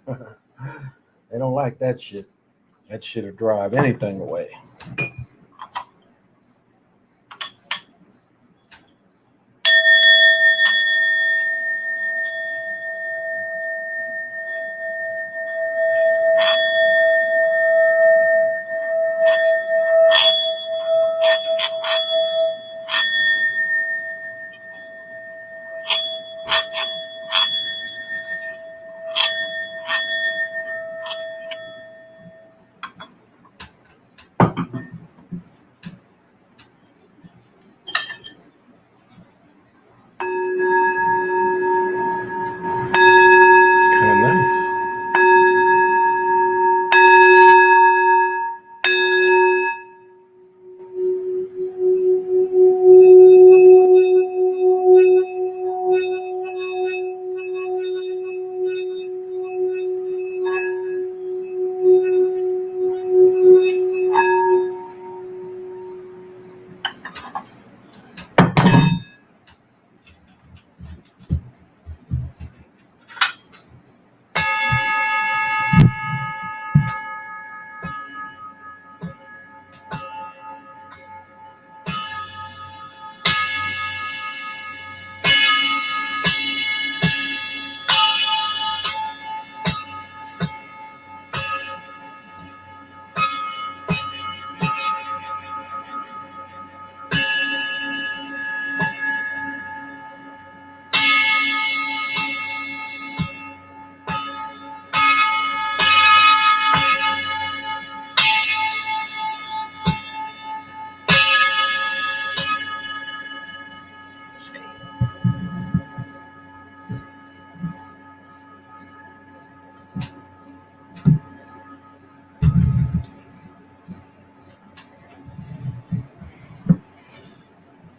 They don't like that shit. That shit'll drive anything away. It's kind of nice.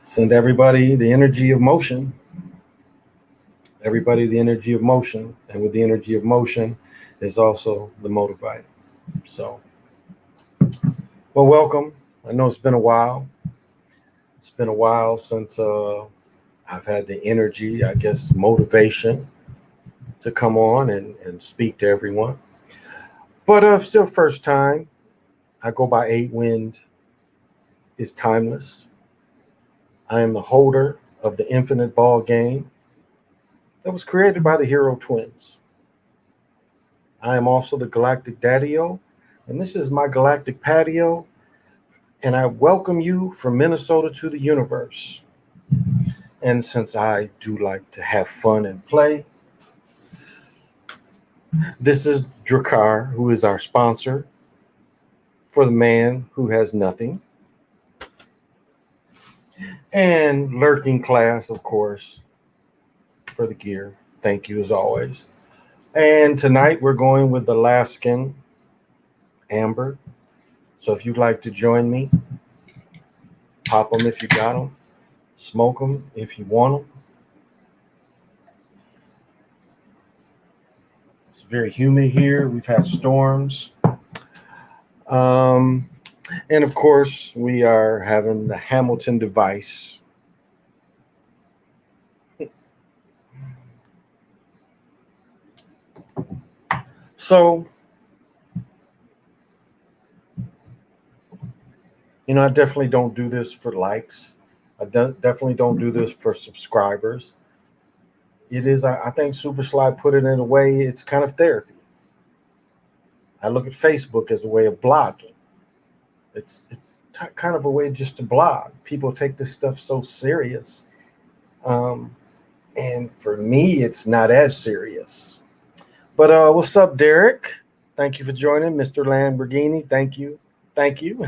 Send everybody the energy of motion. Everybody the energy of motion. And with the energy of motion is also the motivator. So, well, welcome. I know it's been a while. It's been a while since I've had the energy, I guess, motivation to come on and speak to everyone. But still, first time. I go by Eight Wind is timeless. I am the holder of the infinite ball game that was created by the Hero Twins. I am also the Galactic Daddio, and this is my galactic patio, and I welcome you from Minnesota to the universe. And since I do like to have fun and play, this is Drakar, who is our sponsor for the man who has nothing. And Lurking Class, of course, for the gear. Thank you as always. And tonight we're going with Alaskan Amber. So if you'd like to join me, pop them if you got them, smoke them if you want them. It's very humid here. We've had storms. Um, and of course, we are having the Hamilton device. So, I definitely don't do this for likes. Definitely don't do this for subscribers. It is, I think Super Slide put it in a way, it's kind of therapy. I look at Facebook as a way of blogging. It's kind of a way just to blog. People take this stuff so serious. Um, and for me, it's not as serious. But what's up, Derek? Thank you for joining, Mr. Lamborghini. Thank you. Thank you.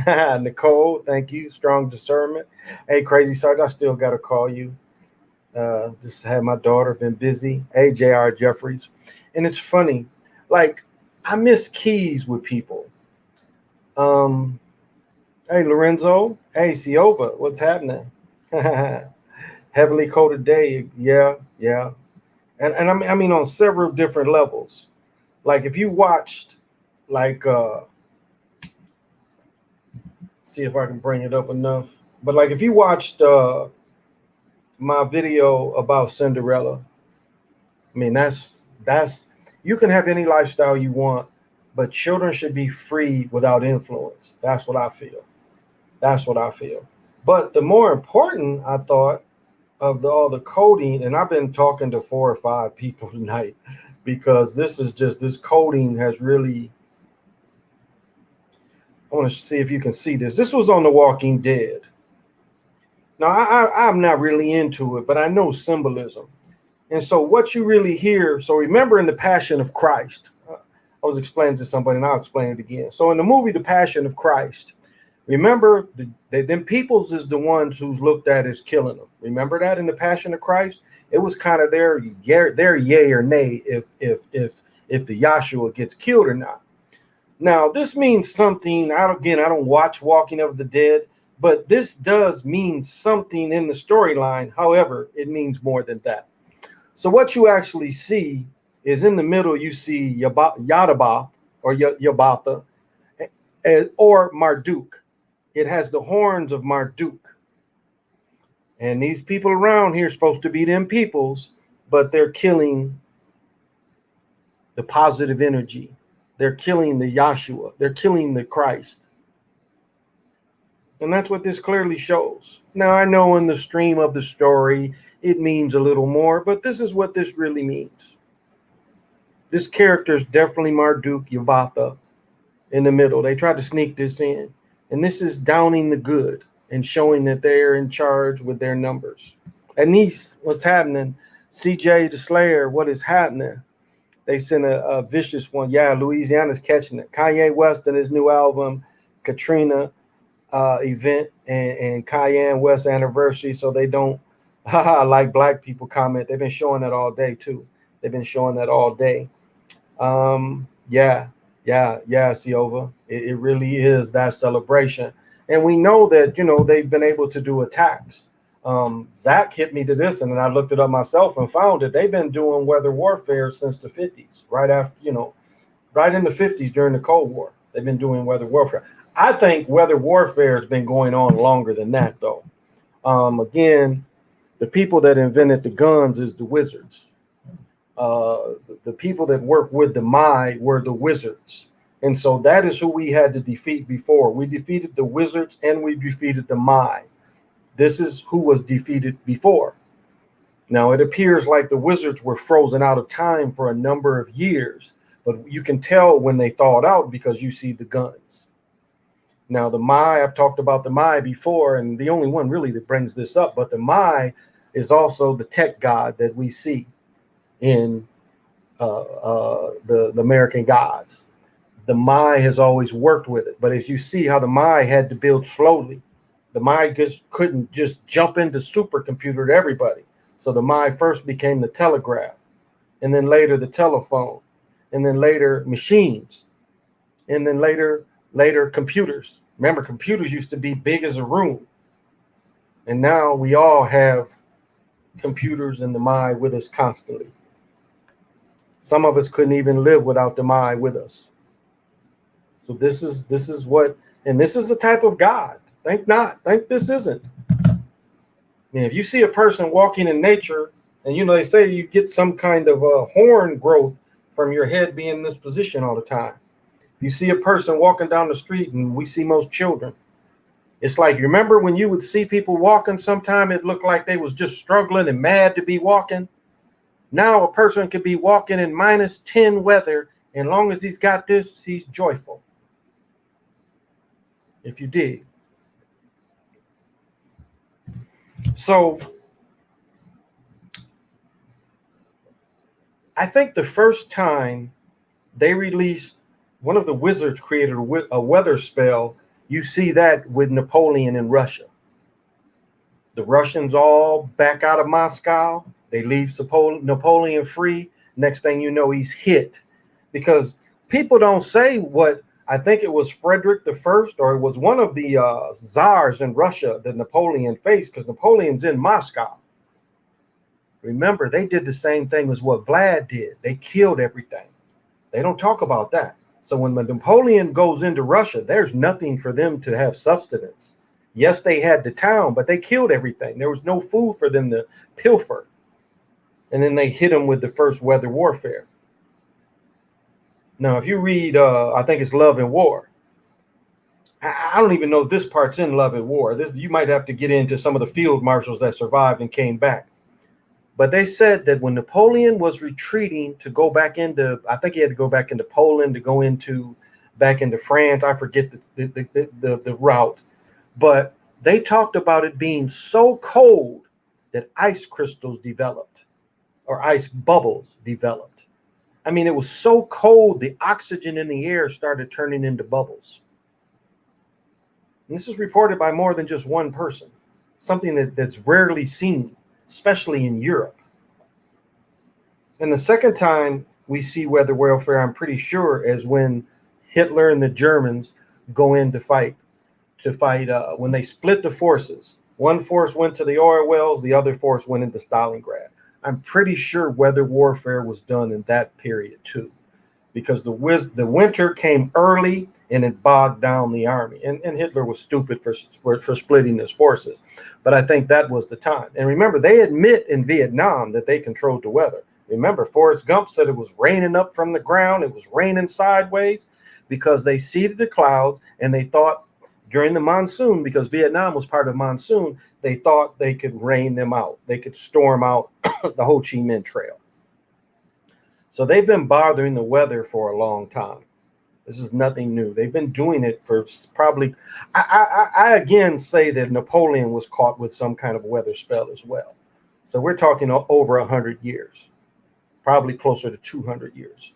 Nicole, thank you. Strong discernment. Hey, Crazy Sarge, I still got to call you. Just had my daughter, been busy. Hey, J.R. Jeffries. And it's funny, like, I miss keys with people. Um, hey, Lorenzo. Hey, Siova, what's happening? Heavily coated day. Yeah, yeah. And I mean on several different levels. Like if you watched, like, see if I can bring it up enough. But like if you watched my video about Cinderella, I mean that's You can have any lifestyle you want, but children should be free without influence. That's what I feel. That's what I feel. But the more important, I thought, of all the coding, and I've been talking to 4 or 5 people tonight because this is just this coding has really. I want to see if you can see this. This was on The Walking Dead. Now I'm not really into it, but I know symbolism. And so what you really hear, so remember in the Passion of Christ, I was explaining to somebody and I'll explain it again. So in the movie The Passion of Christ, remember them peoples is the ones who's looked at as killing them. Remember that in the Passion of Christ? It was kind of their yay or nay if the Yahshua gets killed or not. Now this means something. I don't watch Walking of the Dead, but this does mean something in the storyline. However, it means more than that. So what you actually see is in the middle, you see Yadabath or Yabatha or Marduk. It has the horns of Marduk. And these people around here are supposed to be them peoples, but they're killing the positive energy. They're killing the Yahshua. They're killing the Christ. And that's what this clearly shows. Now, I know in the stream of the story, it means a little more, but this is what this really means. This character is definitely Marduk, Yavatha, in the middle. They tried to sneak this in. And this is downing the good and showing that they're in charge with their numbers. And Nice, what's happening? CJ the Slayer, what is happening? They sent a vicious one. Yeah, Louisiana's catching it. Kanye West and his new album, Katrina event, and Cayenne West anniversary. So they don't like black people comment. They've been showing that all day too. They've been showing that all day. Yeah, Siova. It really is that celebration. And we know that, they've been able to do attacks. Zach hit me to this, and then I looked it up myself and found that they've been doing weather warfare since the 50s, right after, right in the 50s during the Cold War. They've been doing weather warfare. I think weather warfare has been going on longer than that, though. Again, the people that invented the guns is the wizards. The people that work with the Mai were the wizards. And so that is who we had to defeat before. We defeated the wizards and we defeated the Mai. This is who was defeated before. Now, it appears like the wizards were frozen out of time for a number of years, but you can tell when they thawed out because you see the guns. Now, the Mai, I've talked about the Mai before, and the only one really that brings this up, but the Mai is also the tech god that we see in the American gods. The Mai has always worked with it, but as you see how the Mai had to build slowly, the Mai just couldn't just jump into supercomputer to everybody. So the Mai first became the telegraph, and then later the telephone, and then later machines, and then later computers. Remember, computers used to be big as a room, and now we all have computers in the Mai with us constantly. Some of us couldn't even live without the Mai with us. So this is what, and this is the type of God. Think not. Think this isn't. I mean, if you see a person walking in nature, and they say you get some kind of a horn growth from your head being in this position all the time. If you see a person walking down the street, and we see most children, it's like, you remember when you would see people walking, sometime it looked like they was just struggling and mad to be walking. Now a person could be walking in -10 weather, and long as he's got this, he's joyful. If you dig. So I think the first time they released, one of the wizards created a weather spell. You see that with Napoleon in Russia. The Russians all back out of Moscow. They leave Napoleon free. Next thing you know, he's hit. Because people don't say what, I think it was Frederick the First, or it was one of the czars in Russia that Napoleon faced, because Napoleon's in Moscow. Remember, they did the same thing as what Vlad did. They killed everything. They don't talk about that. So when Napoleon goes into Russia, there's nothing for them to have subsistence. Yes, they had the town, but they killed everything. There was no food for them to pilfer. And then they hit them with the first weather warfare. Now, if you read, I think it's Love and War. I don't even know if this part's in Love and War. This you might have to get into some of the field marshals that survived and came back. But they said that when Napoleon was retreating to go back into, I think he had to go back into Poland to go into back into France. I forget the route, but they talked about it being so cold that ice crystals developed or ice bubbles developed. I mean, it was so cold, the oxygen in the air started turning into bubbles. And this is reported by more than just one person, something that's rarely seen, especially in Europe. And the second time we see weather warfare, I'm pretty sure, is when Hitler and the Germans go in to fight when they split the forces. One force went to the oil wells, the other force went into Stalingrad. I'm pretty sure weather warfare was done in that period too, because the winter came early and it bogged down the army. And Hitler was stupid for splitting his forces. But I think that was the time. And remember, they admit in Vietnam that they controlled the weather. Remember, Forrest Gump said it was raining up from the ground. It was raining sideways because they seeded the clouds and they thought during the monsoon, because Vietnam was part of monsoon, they thought they could rain them out. They could storm out the Ho Chi Minh Trail. So they've been bothering the weather for a long time. This is nothing new. They've been doing it for probably, I again say that Napoleon was caught with some kind of weather spell as well. So we're talking over 100 years, probably closer to 200 years.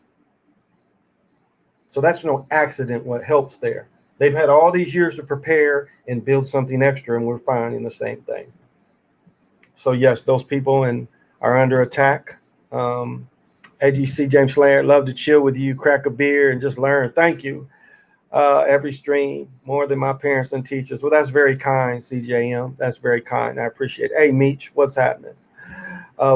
So that's no accident what helps there. They've had all these years to prepare and build something extra, and we're finding the same thing. So yes, those people are under attack. AGC James Slayer, love to chill with you, crack a beer, and just learn. Thank you. Every stream, more than my parents and teachers. Well, that's very kind, CJM. That's very kind. I appreciate it. Hey, Meech, what's happening?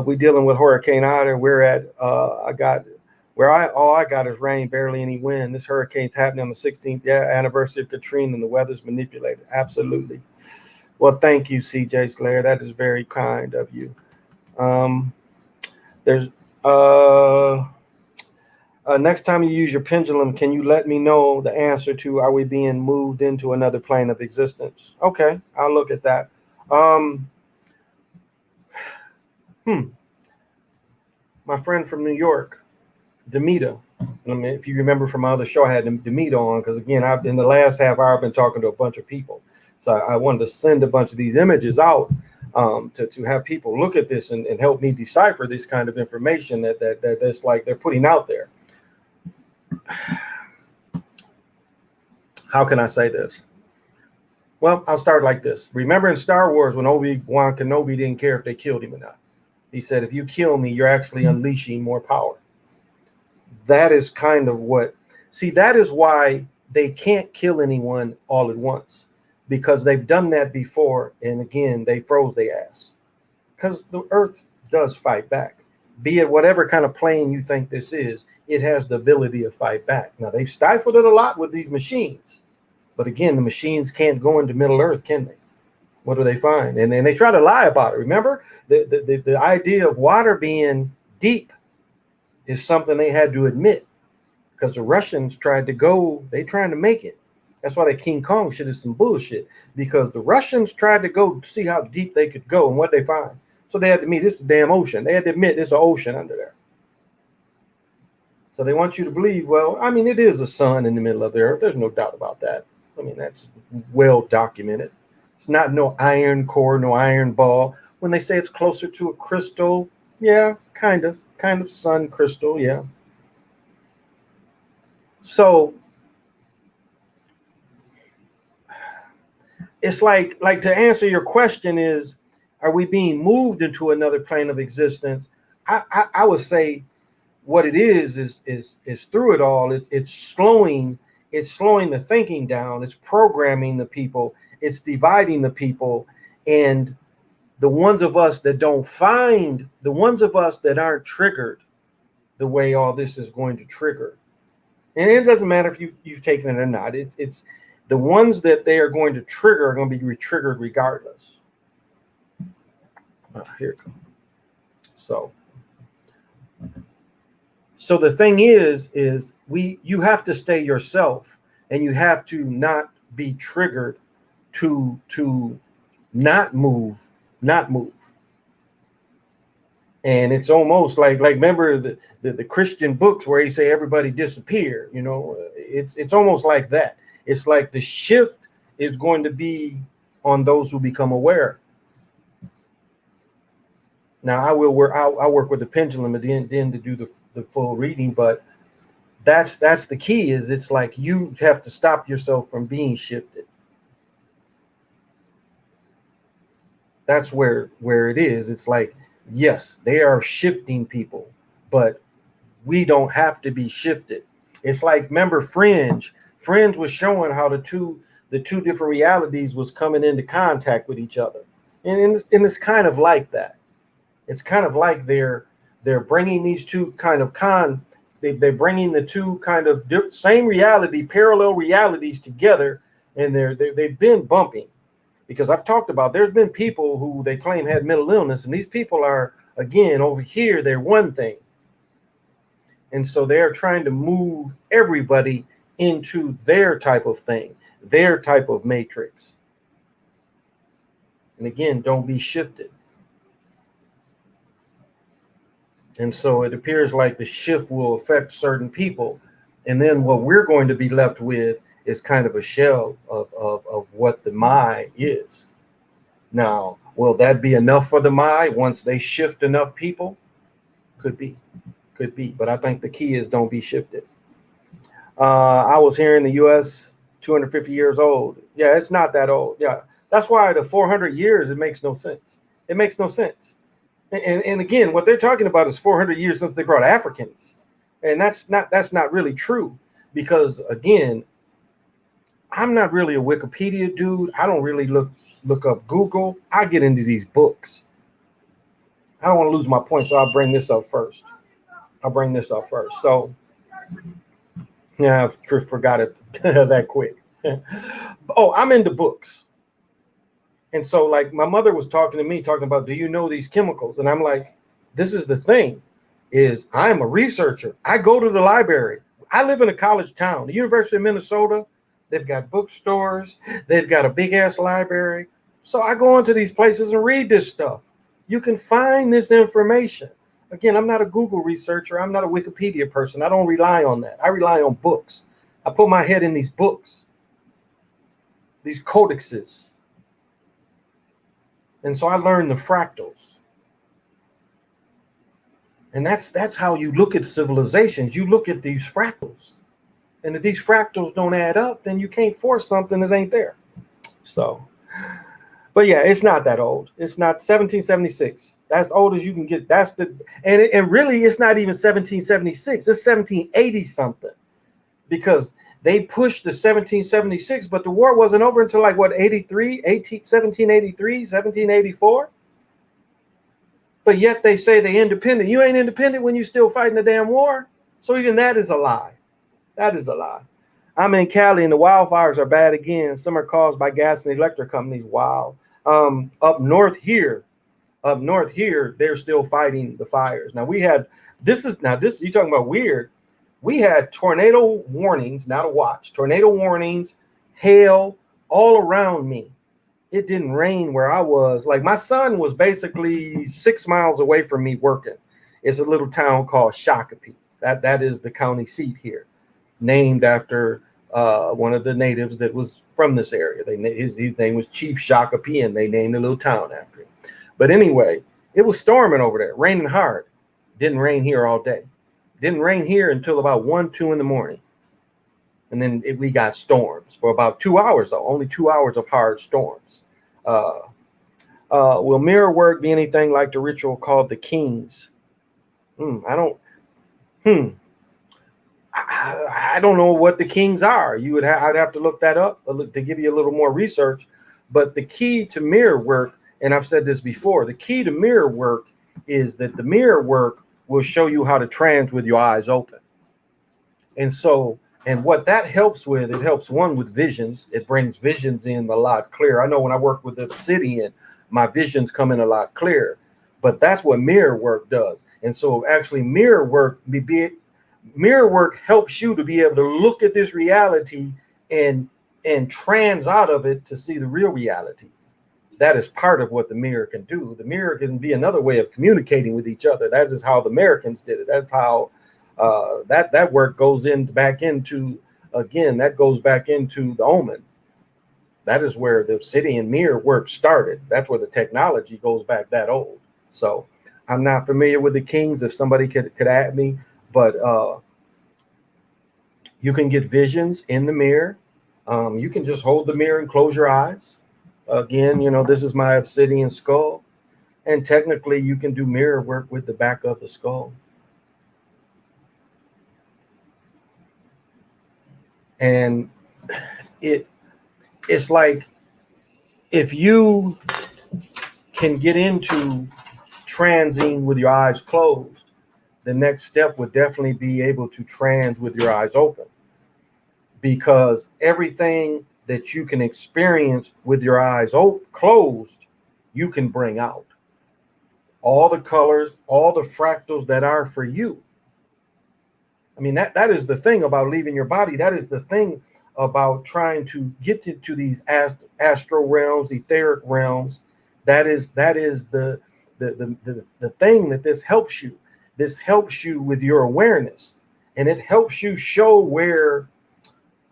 We dealing with Hurricane Ida. We're at, all I got is rain, barely any wind. This hurricane's happening on the 16th anniversary of Katrina, and the weather's manipulated. Absolutely. Well, thank you, CJ Slayer. That is very kind of you. Next time you use your pendulum, can you let me know the answer to, are we being moved into another plane of existence? Okay, I'll look at that. My friend from New York, Demita. I mean, if you remember from my other show, I had Demita on, because again, in the last half hour, I've been talking to a bunch of people. So I wanted to send a bunch of these images out to have people look at this and help me decipher this kind of information that's like they're putting out there. How can I say this? Well, I'll start like this. Remember in Star Wars when Obi-Wan Kenobi didn't care if they killed him or not. He said, if you kill me, you're actually unleashing more power. That is kind of that is why they can't kill anyone all at once, because they've done that before. And again, they froze their ass, because the earth does fight back. Be it whatever kind of plane you think this is, it has the ability to fight back. Now, they've stifled it a lot with these machines. But again, the machines can't go into Middle Earth, can they? What do they find? And they try to lie about it. Remember, the idea of water being deep is something they had to admit, because the Russians tried to make it. That's why that King Kong shit is some bullshit, because the Russians tried to go see how deep they could go, and what they find. So they had to admit it's the damn ocean. They had to admit there's an ocean under there. So they want you to believe, well, I mean, it is a sun in the middle of the earth. There's no doubt about that. I mean, that's well documented. It's not no iron core, no iron ball. When they say it's closer to a crystal, yeah, kind of sun crystal, yeah. So it's like to answer your question is, are we being moved into another plane of existence? I would say what it is through it all, it's slowing the thinking down, it's programming the people, it's dividing the people, and the ones of us that aren't triggered the way all this is going to trigger. And it doesn't matter if you've taken it or not. It's the ones that they are going to trigger are going to be triggered regardless. Here it comes. So So the thing is you have to stay yourself, and you have to not be triggered to not move, not move. And it's almost like remember the Christian books where he say everybody disappear. You know, it's almost like that. It's like the shift is going to be on those who become aware. Now I will work. I'll work with the pendulum at the end to do the full reading, but that's the key. Is it's like you have to stop yourself from being shifted. That's where it is. It's like, yes, they are shifting people, but we don't have to be shifted. It's like, remember Fringe. Fringe was showing how the two different realities was coming into contact with each other, and it's kind of like that. It's kind of like they're bringing these two kind of they're bringing the two kind of same reality, parallel realities together, and they've been bumping. Because I've talked about, there's been people who they claim had mental illness, and these people are, again, over here, they're one thing. And so they're trying to move everybody into their type of thing, their type of matrix. And again, don't be shifted. And so it appears like the shift will affect certain people. And then what we're going to be left with is kind of a shell of what the my is. Now, will that be enough for the my once they shift enough people? Could be. But I think the key is don't be shifted. I was here in the U.S., 250 years old. Yeah, it's not that old. Yeah, that's why the 400 years, it makes no sense. It makes no sense. And again, what they're talking about is 400 years since they brought Africans. And that's not really true, because again, I'm not really a Wikipedia dude. I don't really look up Google. I get into these books. I don't want to lose my point, so I'll bring this up first. So, yeah, I just forgot it that quick. Oh, I'm into books. And so, like, my mother was talking to me, talking about, do you know these chemicals? And I'm like, this is the thing, is I'm a researcher. I go to the library. I live in a college town, the University of Minnesota. They've got bookstores. They've got a big ass library. So I go into these places and read this stuff. You can find this information. Again, I'm not a Google researcher. I'm not a Wikipedia person. I don't rely on that. I rely on books. I put my head in these books, these codexes. And so I learned the fractals. And that's how you look at civilizations. You look at these fractals. And if these fractals don't add up, then you can't force something that ain't there. So, but yeah, it's not that old. It's not 1776. That's old as you can get. That's and really, it's not even 1776. It's 1780 something, because they pushed the 1776, but the war wasn't over until like what, 1783, 1784. But yet they say they're independent. You ain't independent when you're still fighting the damn war. So even that is a lie. That is a lie. I'm in Cali and the wildfires are bad again. Some are caused by gas and electric companies. Wow. Up north here, they're still fighting the fires. Now this you talking about weird. We had tornado warnings, now to watch. Tornado warnings, hail all around me. It didn't rain where I was. Like, my son was basically 6 miles away from me working. It's a little town called Shakopee. That is the county seat here, named after one of the natives that was from this area. His name was Chief Shakopee, and they named a little town after him. But anyway, it was storming over there, raining hard. Didn't rain here all day. Didn't rain here until about 1, 2 in the morning. And then we got storms for about 2 hours, though. Only 2 hours of hard storms. Will mirror work be anything like the ritual called the Kings? I don't know what the Kings are. I'd have to look that up to give you a little more research. But the key to mirror work, and I've said this before, the key to mirror work is that the mirror work will show you how to trans with your eyes open. And so, and what that helps with, it helps one with visions. It brings visions in a lot clearer. I know when I work with the obsidian, my visions come in a lot clearer. But that's what mirror work does. And so actually mirror work, Mirror work helps you to be able to look at this reality and trans out of it to see the real reality. That is part of what the mirror can do. The mirror can be another way of communicating with each other. That is how the Americans did it. That's how that work goes in back into, again, that goes back into the omen. That is where the obsidian mirror work started. That's where the technology goes back that old. So I'm not familiar with the kings. If somebody could add me, but you can get visions in the mirror. You can just hold the mirror and close your eyes. Again, this is my obsidian skull. And technically, you can do mirror work with the back of the skull. And it's like, if you can get into transing with your eyes closed, the next step would definitely be able to trans with your eyes open. Because everything that you can experience with your eyes closed, you can bring out. All the colors, all the fractals that are for you. I mean, that is the thing about leaving your body. That is the thing about trying to get to these astral realms, etheric realms. That is the thing that this helps you. This helps you with your awareness, and it helps you show where,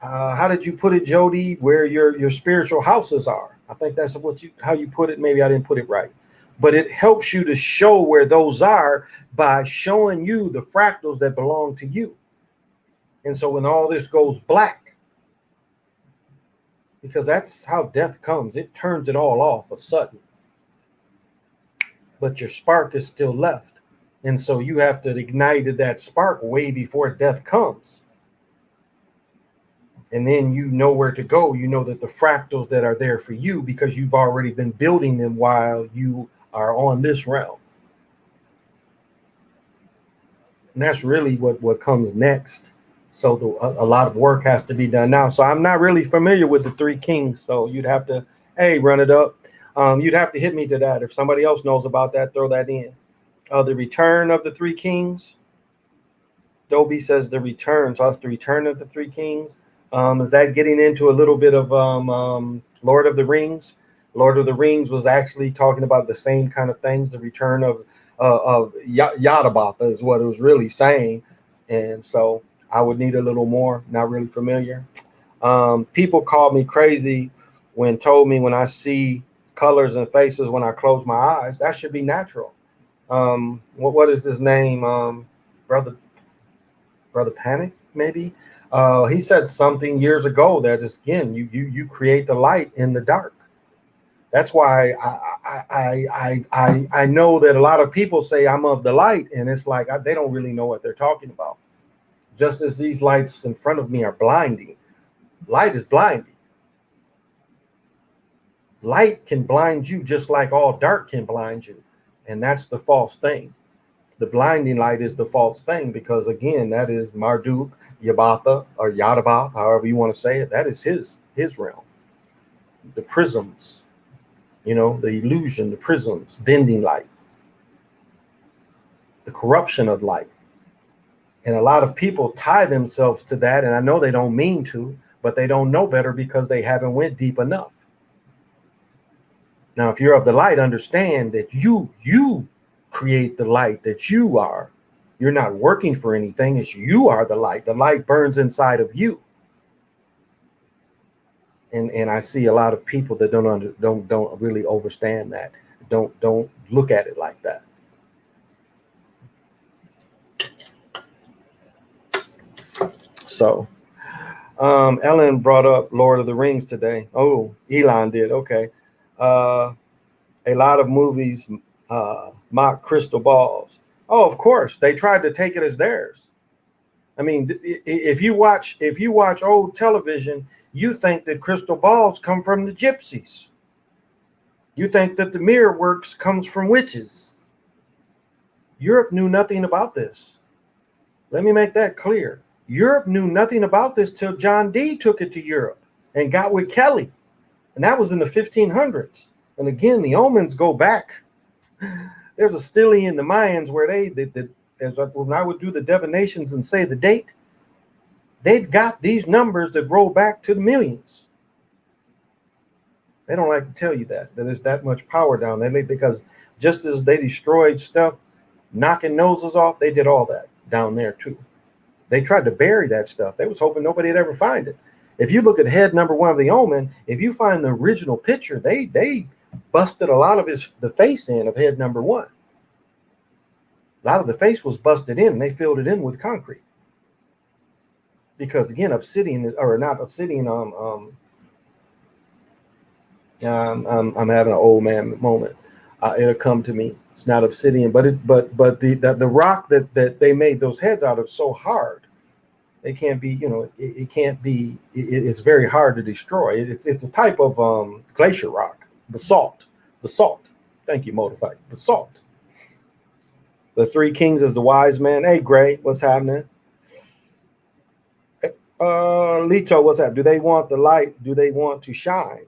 how did you put it, Jody? Where your spiritual houses are. I think that's how you put it. Maybe I didn't put it right, but it helps you to show where those are by showing you the fractals that belong to you. And so when all this goes black, because that's how death comes, it turns it all off a sudden. But your spark is still left. And so you have to ignite that spark way before death comes. And then you know where to go. You know that the fractals that are there for you, because you've already been building them while you are on this realm. And that's really what comes next. So a lot of work has to be done now. So I'm not really familiar with the three kings. So you'd have to, run it up. You'd have to hit me to that. If somebody else knows about that, throw that in. The return of the three kings. Dobie says the return. So that's the return of the three kings. Is that getting into a little bit of Lord of the Rings? Lord of the Rings was actually talking about the same kind of things. The return of Yadabatha is what it was really saying. And so I would need a little more. Not really familiar. People called me crazy when I see colors and faces when I close my eyes. That should be natural. What is his name? Brother Panic, maybe. He said something years ago that is, again, you create the light in the dark. That's why I know that a lot of people say I'm of the light, and it's like they don't really know what they're talking about. Just as these lights in front of me are blinding, light is blinding. Light can blind you just like all dark can blind you, and that's the false thing. The blinding light is the false thing, because again, that is Marduk, Yabatha, or Yadabath, however you want to say it. That is his realm. The prisms, the illusion, the prisms, bending light, the corruption of light. And a lot of people tie themselves to that, and I know they don't mean to, but they don't know better because they haven't went deep enough. Now, if you're of the light, understand that you create the light that you are. You're not working for anything. It's you are the light. The light burns inside of you. And I see a lot of people that don't really understand that. Don't look at it like that. So, Ellen brought up Lord of the Rings today. Oh, Elon did. Okay. A lot of movies mock crystal balls. Oh, of course, they tried to take it as theirs. I mean, if you watch old television, you think that crystal balls come from the gypsies. You think that the mirror works comes from witches. Europe knew nothing about this. Let me make that clear. Europe knew nothing about this till John Dee took it to Europe and got with Kelly. And that was in the 1500s. And again, the omens go back. There's a stele in the Mayans where when I would do the divinations and say the date, they've got these numbers that roll back to the millions. They don't like to tell you that there's that much power down there, because just as they destroyed stuff, knocking noses off, they did all that down there too. They tried to bury that stuff. They was hoping nobody would ever find it. If you look at head number 1 of the Omen, if you find the original picture, they busted a lot of the face in of head number 1. A lot of the face was busted in, and they filled it in with concrete. Because again, obsidian, or not obsidian, I'm having an old man moment. It'll come to me. It's not obsidian, but the rock that they made those heads out of so hard, they can't be. It can't be. It's very hard to destroy. It's a type of glacier rock, basalt. Basalt. Thank you, Motified. Basalt. The 3 kings is the wise man. Hey, Gray, what's happening? Lito, what's up? Do they want the light? Do they want to shine?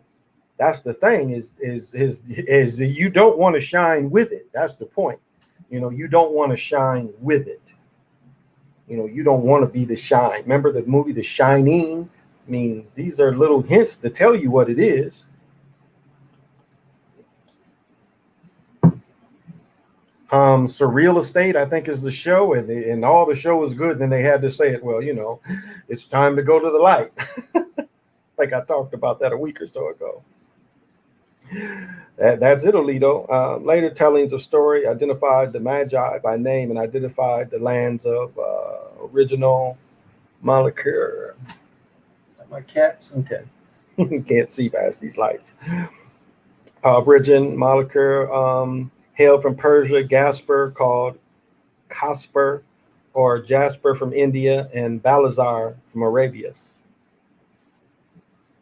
That's the thing. Is you don't want to shine with it. That's the point. You don't want to shine with it. You don't want to be the shine. Remember the movie The Shining? I mean, these are little hints to tell you what it is. Surreal Estate, I think, is the show, and all the show was good. Then they had to say it. Well, it's time to go to the light. Like I talked about that a week or so ago. That's it, Alito. Later tellings of story identified the Magi by name and identified the lands of original molecule. My cats? Okay. You can't see past these lights. Origin molecule hailed from Persia, Gasper called Casper, or Jasper from India, and Balazar from Arabia.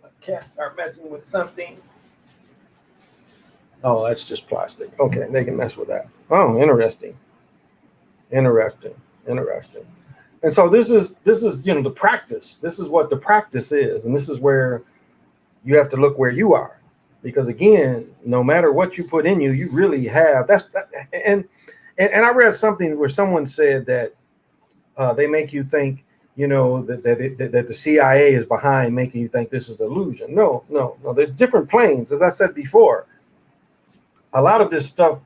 My cats are messing with something. Oh, that's just plastic. Okay, they can mess with that. Oh, interesting. And so this is the practice. This is what the practice is, and this is where you have to look where you are, because again, no matter what you put in you, you really have and I read something where someone said that they make you think that the CIA is behind making you think this is illusion. No. There's different planes, as I said before. A lot of this stuff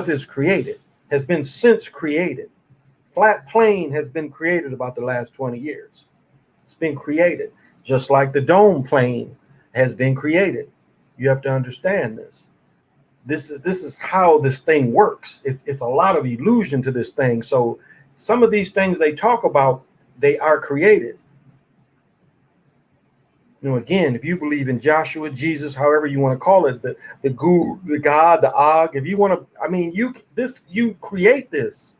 is created, has been since created. Flat plane has been created about the last 20 years. It's been created, just like the dome plane has been created. You have to understand this. This is how this thing works. It's a lot of illusion to this thing. So some of these things they talk about, they are created. Again, if you believe in Joshua, Jesus, however you want to call it, the guru, the God, the Og, if you want to, you create this.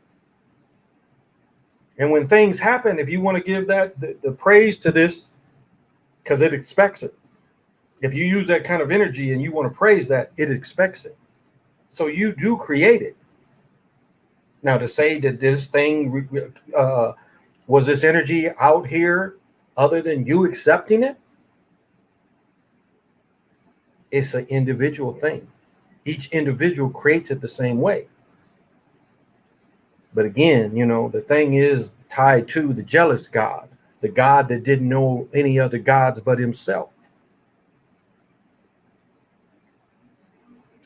And when things happen, if you want to give that the praise to this, because it expects it. If you use that kind of energy and you want to praise that, it expects it. So you do create it. Now, to say that this thing was this energy out here other than you accepting it, it's an individual thing. Each individual creates it the same way. But again, the thing is tied to the jealous God, the God that didn't know any other gods but himself.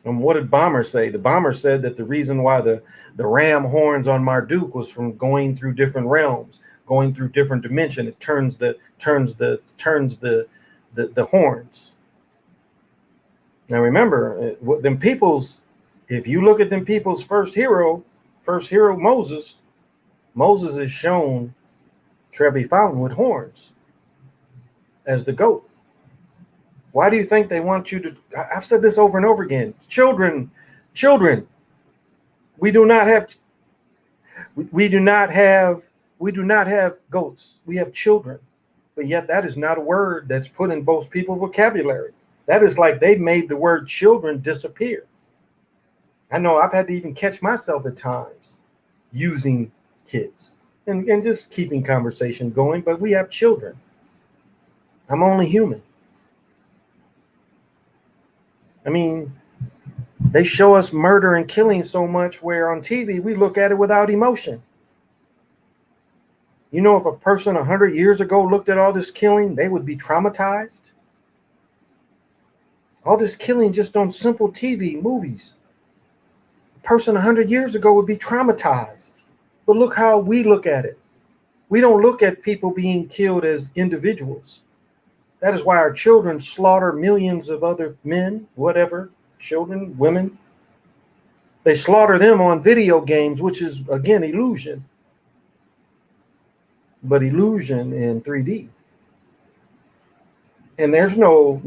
And what did Bomber say? The Bomber said that the reason why the ram horns on Marduk was from going through different realms, going through different dimensions. It turns the horns. Now remember, them people's. If you look at them people's first hero, Moses is shown Trevi Fountain with horns as the goat. Why do you think they want you to? I've said this over and over again. Children. We do not have goats. We have children. But yet that is not a word that's put in most people's vocabulary. That is like they've made the word children disappear. I know I've had to even catch myself at times using kids and just keeping conversation going, but we have children. I'm only human. I mean, They show us murder and killing so much where on TV we look at it without emotion. You know, if a person 100 years ago looked at all this killing, they would be traumatized. All this killing just on simple TV, movies. A person 100 years ago would be traumatized. But look how we look at it. We don't look at people being killed as individuals. That is why our children slaughter millions of other men, whatever, children, women. They slaughter them on video games, which is, again, illusion. But illusion in 3D. And there's no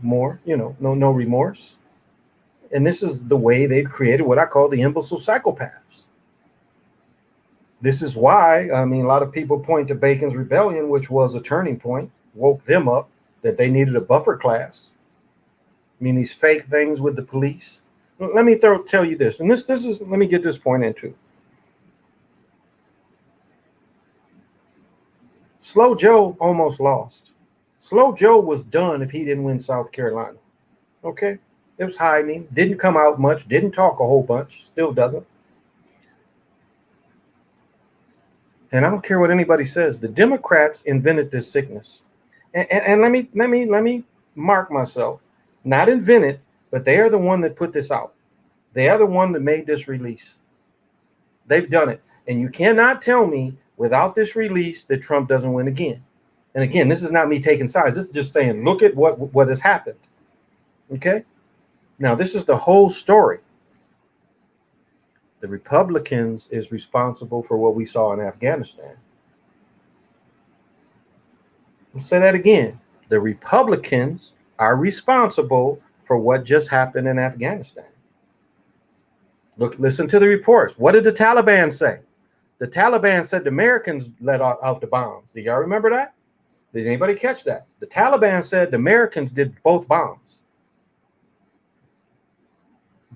more, no remorse. And this is the way they've created what I call the imbecile psychopaths. This is why, I mean, a lot of people point to Bacon's Rebellion, which was a turning point, woke them up, that they needed a buffer class. I mean, these fake things with the police. Let me tell you this, and this is, let me get this point into. Slow Joe almost lost. Slow Joe was done if he didn't win South Carolina. Okay? It was hiding, didn't come out much, didn't talk a whole bunch, still doesn't. And I don't care what anybody says. The Democrats invented this sickness. And let me mark myself. Not invented, but they are the one that put this out. They are the one that made this release. They've done it. And you cannot tell me without this release that Trump doesn't win again. And again, this is not me taking sides. This is just saying, look at what has happened. Okay? Now, this is the whole story. The Republicans is responsible for what we saw in Afghanistan. I'll say that again. The Republicans are responsible for what just happened in Afghanistan. Look, listen to the reports. What did the Taliban say? The Taliban said the Americans let out the bombs. Do y'all remember that? Did anybody catch that? The Taliban said the Americans did both bombs.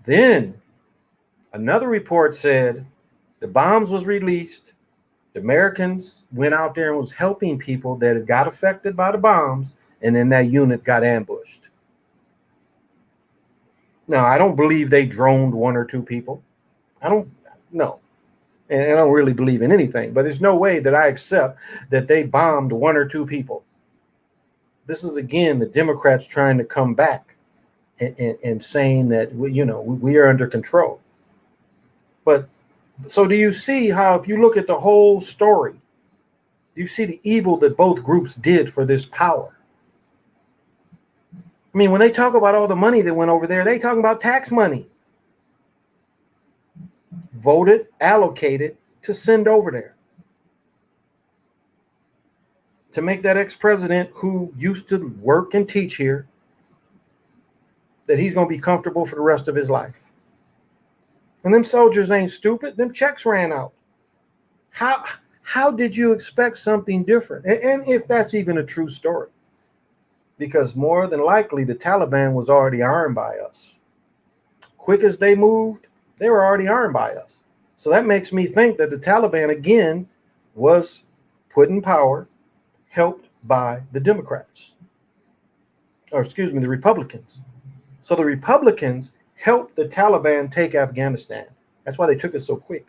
Then another report said the bombs was released. The Americans went out there and was helping people that had got affected by the bombs, and then that unit got ambushed. Now, I don't believe they droned one or two people. I don't know. And I don't really believe in anything, but there's no way that I accept that they bombed one or two people. This is, again, the Democrats trying to come back and saying that, we are under control. But so do you see how, if you look at the whole story, you see the evil that both groups did for this power? I mean, when they talk about all the money that went over there, they talking about tax money. Voted, allocated to send over there. To make that ex-president who used to work and teach here, that he's going to be comfortable for the rest of his life. And them soldiers ain't stupid. Them checks ran out. How did you expect something different? And if that's even a true story. Because more than likely, the Taliban was already armed by us. Quick as they moved, they were already armed by us. So that makes me think that the Taliban, again, was put in power, helped by the Democrats. Or excuse me, the Republicans. So the Republicans helped the Taliban take Afghanistan. That's why they took it so quick.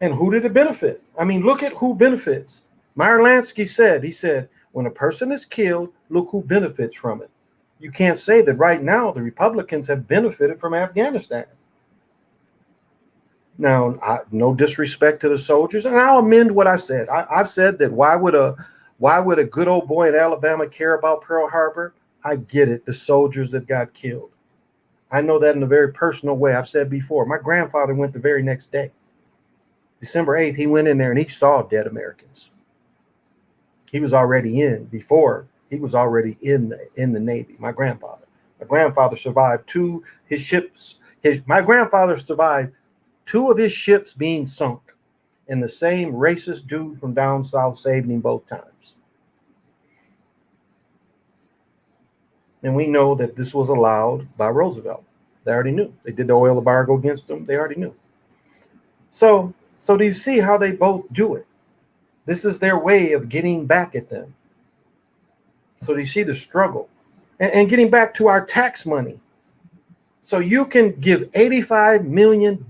And who did it benefit? I mean, look at who benefits. Meyer Lansky said, he said, when a person is killed, look who benefits from it. You can't say that right now the Republicans have benefited from Afghanistan. Now, no disrespect to the soldiers, and I'll amend what I said. I've said that why would a good old boy in Alabama care about Pearl Harbor? I get it, the soldiers that got killed. I know that in a very personal way. I've said before, my grandfather went the very next day. December 8th, he went in there and he saw dead Americans. He was already in the Navy, my grandfather. My grandfather survived two of his ships being sunk, and the same racist dude from down south saved him both times. And we know that this was allowed by Roosevelt. They already knew. They did the oil embargo against them. They already knew. So do you see how they both do it? This is their way of getting back at them. So do you see the struggle? And getting back to our tax money. So you can give 85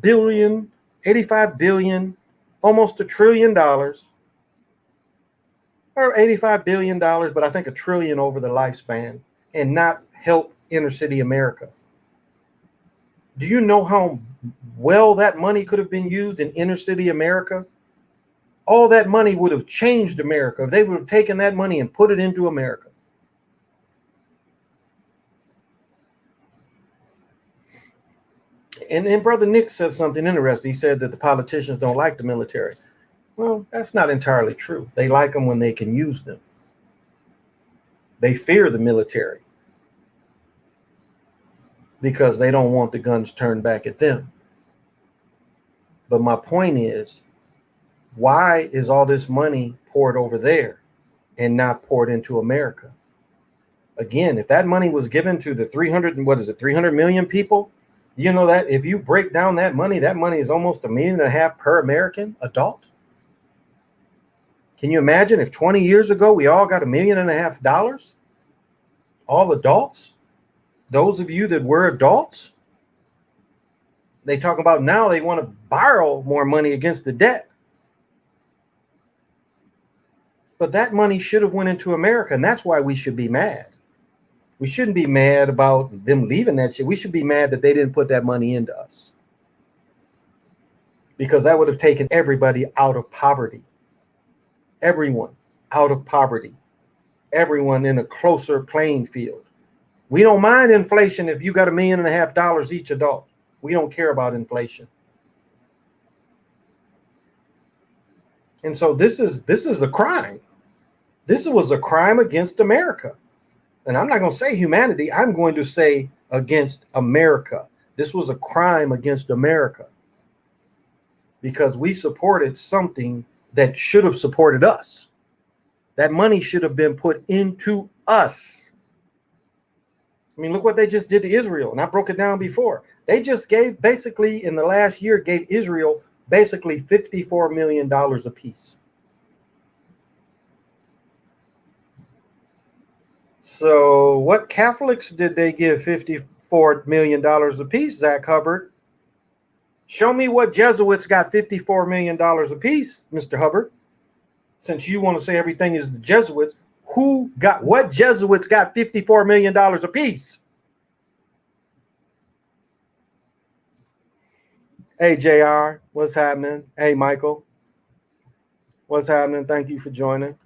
billion, almost $1 trillion, or $85 billion, but I think $1 trillion over the lifespan, and not help inner city America. Do you know how well that money could have been used in inner city America? All that money would have changed America if they would have taken that money and put it into America. And Brother Nick said something interesting. He said that the politicians don't like the military. Well, that's not entirely true. They like them when they can use them. They fear the military because they don't want the guns turned back at them. But my point is, why is all this money poured over there and not poured into America? Again, if that money was given to the 300 million people, you know that if you break down that money is almost $1.5 million per American adult. Can you imagine if 20 years ago we all got $1.5 million? All adults? Those of you that were adults? They talk about now they want to borrow more money against the debt. But that money should have went into America, and that's why we should be mad. We shouldn't be mad about them leaving that shit. We should be mad that they didn't put that money into us, because that would have taken everybody out of poverty. Everyone out of poverty. Everyone in a closer playing field. We don't mind inflation if you got $1.5 million each adult. We don't care about inflation. And so this is a crime. This was a crime against America. And I'm not going to say humanity. I'm going to say against America. This was a crime against America, because we supported something that should have supported us. That money should have been put into us. I mean, look what they just did to Israel. And I broke it down before. They just gave, basically, in the last year, gave Israel basically $54 million apiece. So what Catholics did they give $54 million apiece, Zach Hubbard? Show me what Jesuits got $54 million apiece, Mr. Hubbard. Since you want to say everything is the Jesuits, what Jesuits got $54 million apiece? Hey, JR, what's happening? Hey, Michael, what's happening? Thank you for joining.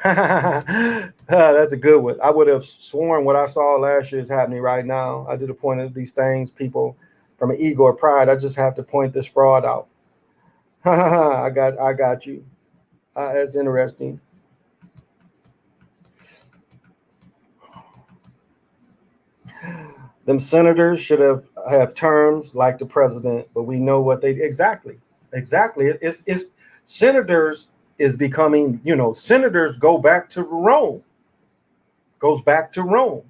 That's a good one. I would have sworn what I saw last year is happening right now. I did a point of these things, people, from an ego or pride. I just have to point this fraud out. I got you. That's interesting. Them senators should have terms like the president, but we know what they exactly. It's senators is becoming, senators go back to Rome. Goes back to Rome.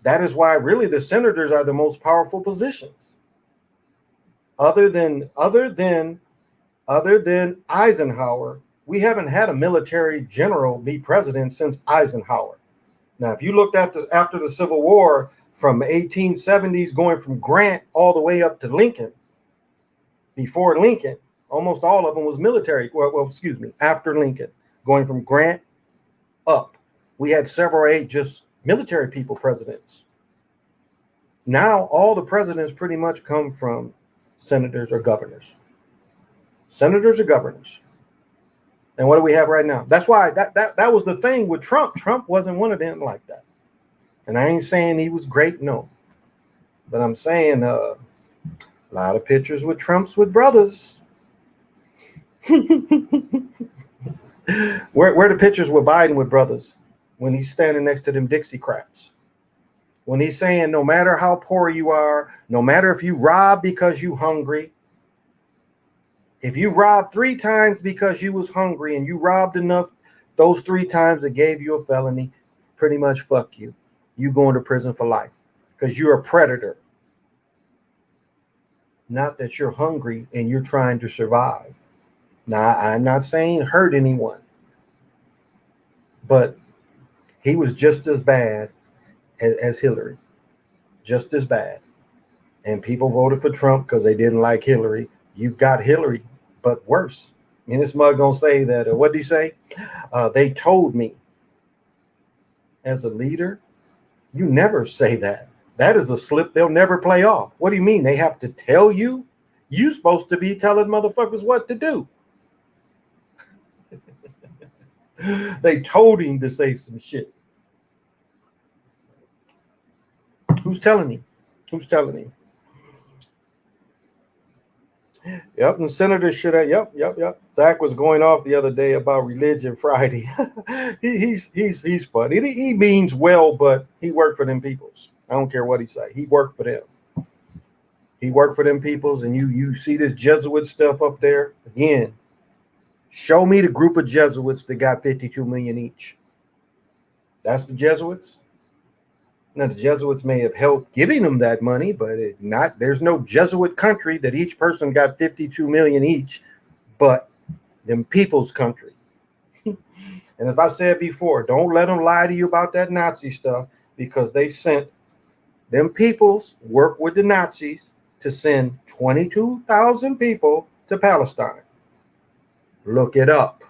That is why really the senators are the most powerful positions. Other than Eisenhower, we haven't had a military general be president since Eisenhower. Now, if you looked at after the Civil War, from 1870s going from Grant all the way up to Lincoln, before Lincoln, almost all of them was military. After Lincoln, going from Grant up, we had several just military people presidents. Now all the presidents pretty much come from senators or governors. Senators or governors. And what do we have right now? That's why that was the thing with Trump. Trump wasn't one of them like that. And I ain't saying he was great, no. But I'm saying a lot of pictures with Trumps with brothers. Where the pictures with Biden with brothers when he's standing next to them Dixiecrats? When he's saying no matter how poor you are, no matter if you rob because you hungry, if you robbed 3 times because you was hungry and you robbed enough those 3 times that gave you a felony, pretty much fuck you. You going to prison for life because you're a predator. Not that you're hungry and you're trying to survive. Now, I'm not saying hurt anyone. but he was just as bad as Hillary, just as bad. And people voted for Trump because they didn't like Hillary. You've got Hillary, but worse. I mean, this mug gonna say that. What did he say? They told me. As a leader, you never say that. That is a slip they'll never play off. What do you mean? They have to tell you? You supposed to be telling motherfuckers what to do. They told him to say some shit. Who's telling him? Who's telling him? Yep, and senators should have. Yep. Zach was going off the other day about Religion Friday. he's funny. He means well, but he worked for them peoples. I don't care what he say. He worked for them. He worked for them peoples, and you see this Jesuit stuff up there again. Show me the group of Jesuits that got 52 million each. That's the Jesuits. Now the Jesuits may have helped giving them that money, but there's no Jesuit country that each person got 52 million each, but them people's country. And as I said before, don't let them lie to you about that Nazi stuff, because they sent them peoples work with the Nazis to send 22,000 people to Palestine. Look it up.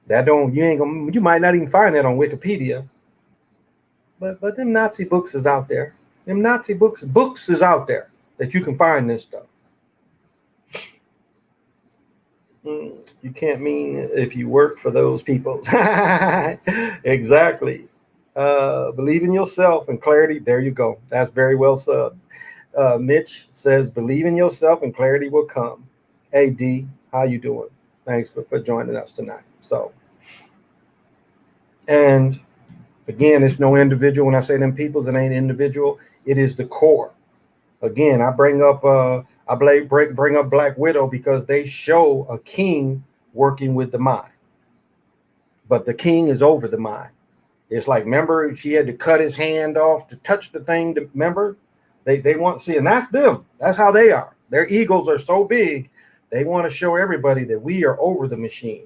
You might not even find that on Wikipedia. But them Nazi books is out there. Them Nazi books is out there that you can find this stuff. You can't mean if you work for those people. Exactly. Believe in yourself and clarity. There you go. That's very well said. Mitch says, believe in yourself and clarity will come. Hey, D, how you doing? Thanks for joining us tonight. So, and again, it's no individual. When I say them peoples, it ain't individual. It is the core. Again, I bring up Black Widow because they show a king working with the mind, but the king is over the mind. It's like, remember, she had to cut his hand off to touch the thing. Remember, they want to see, and that's them. That's how they are. Their egos are so big. They want to show everybody that we are over the machine.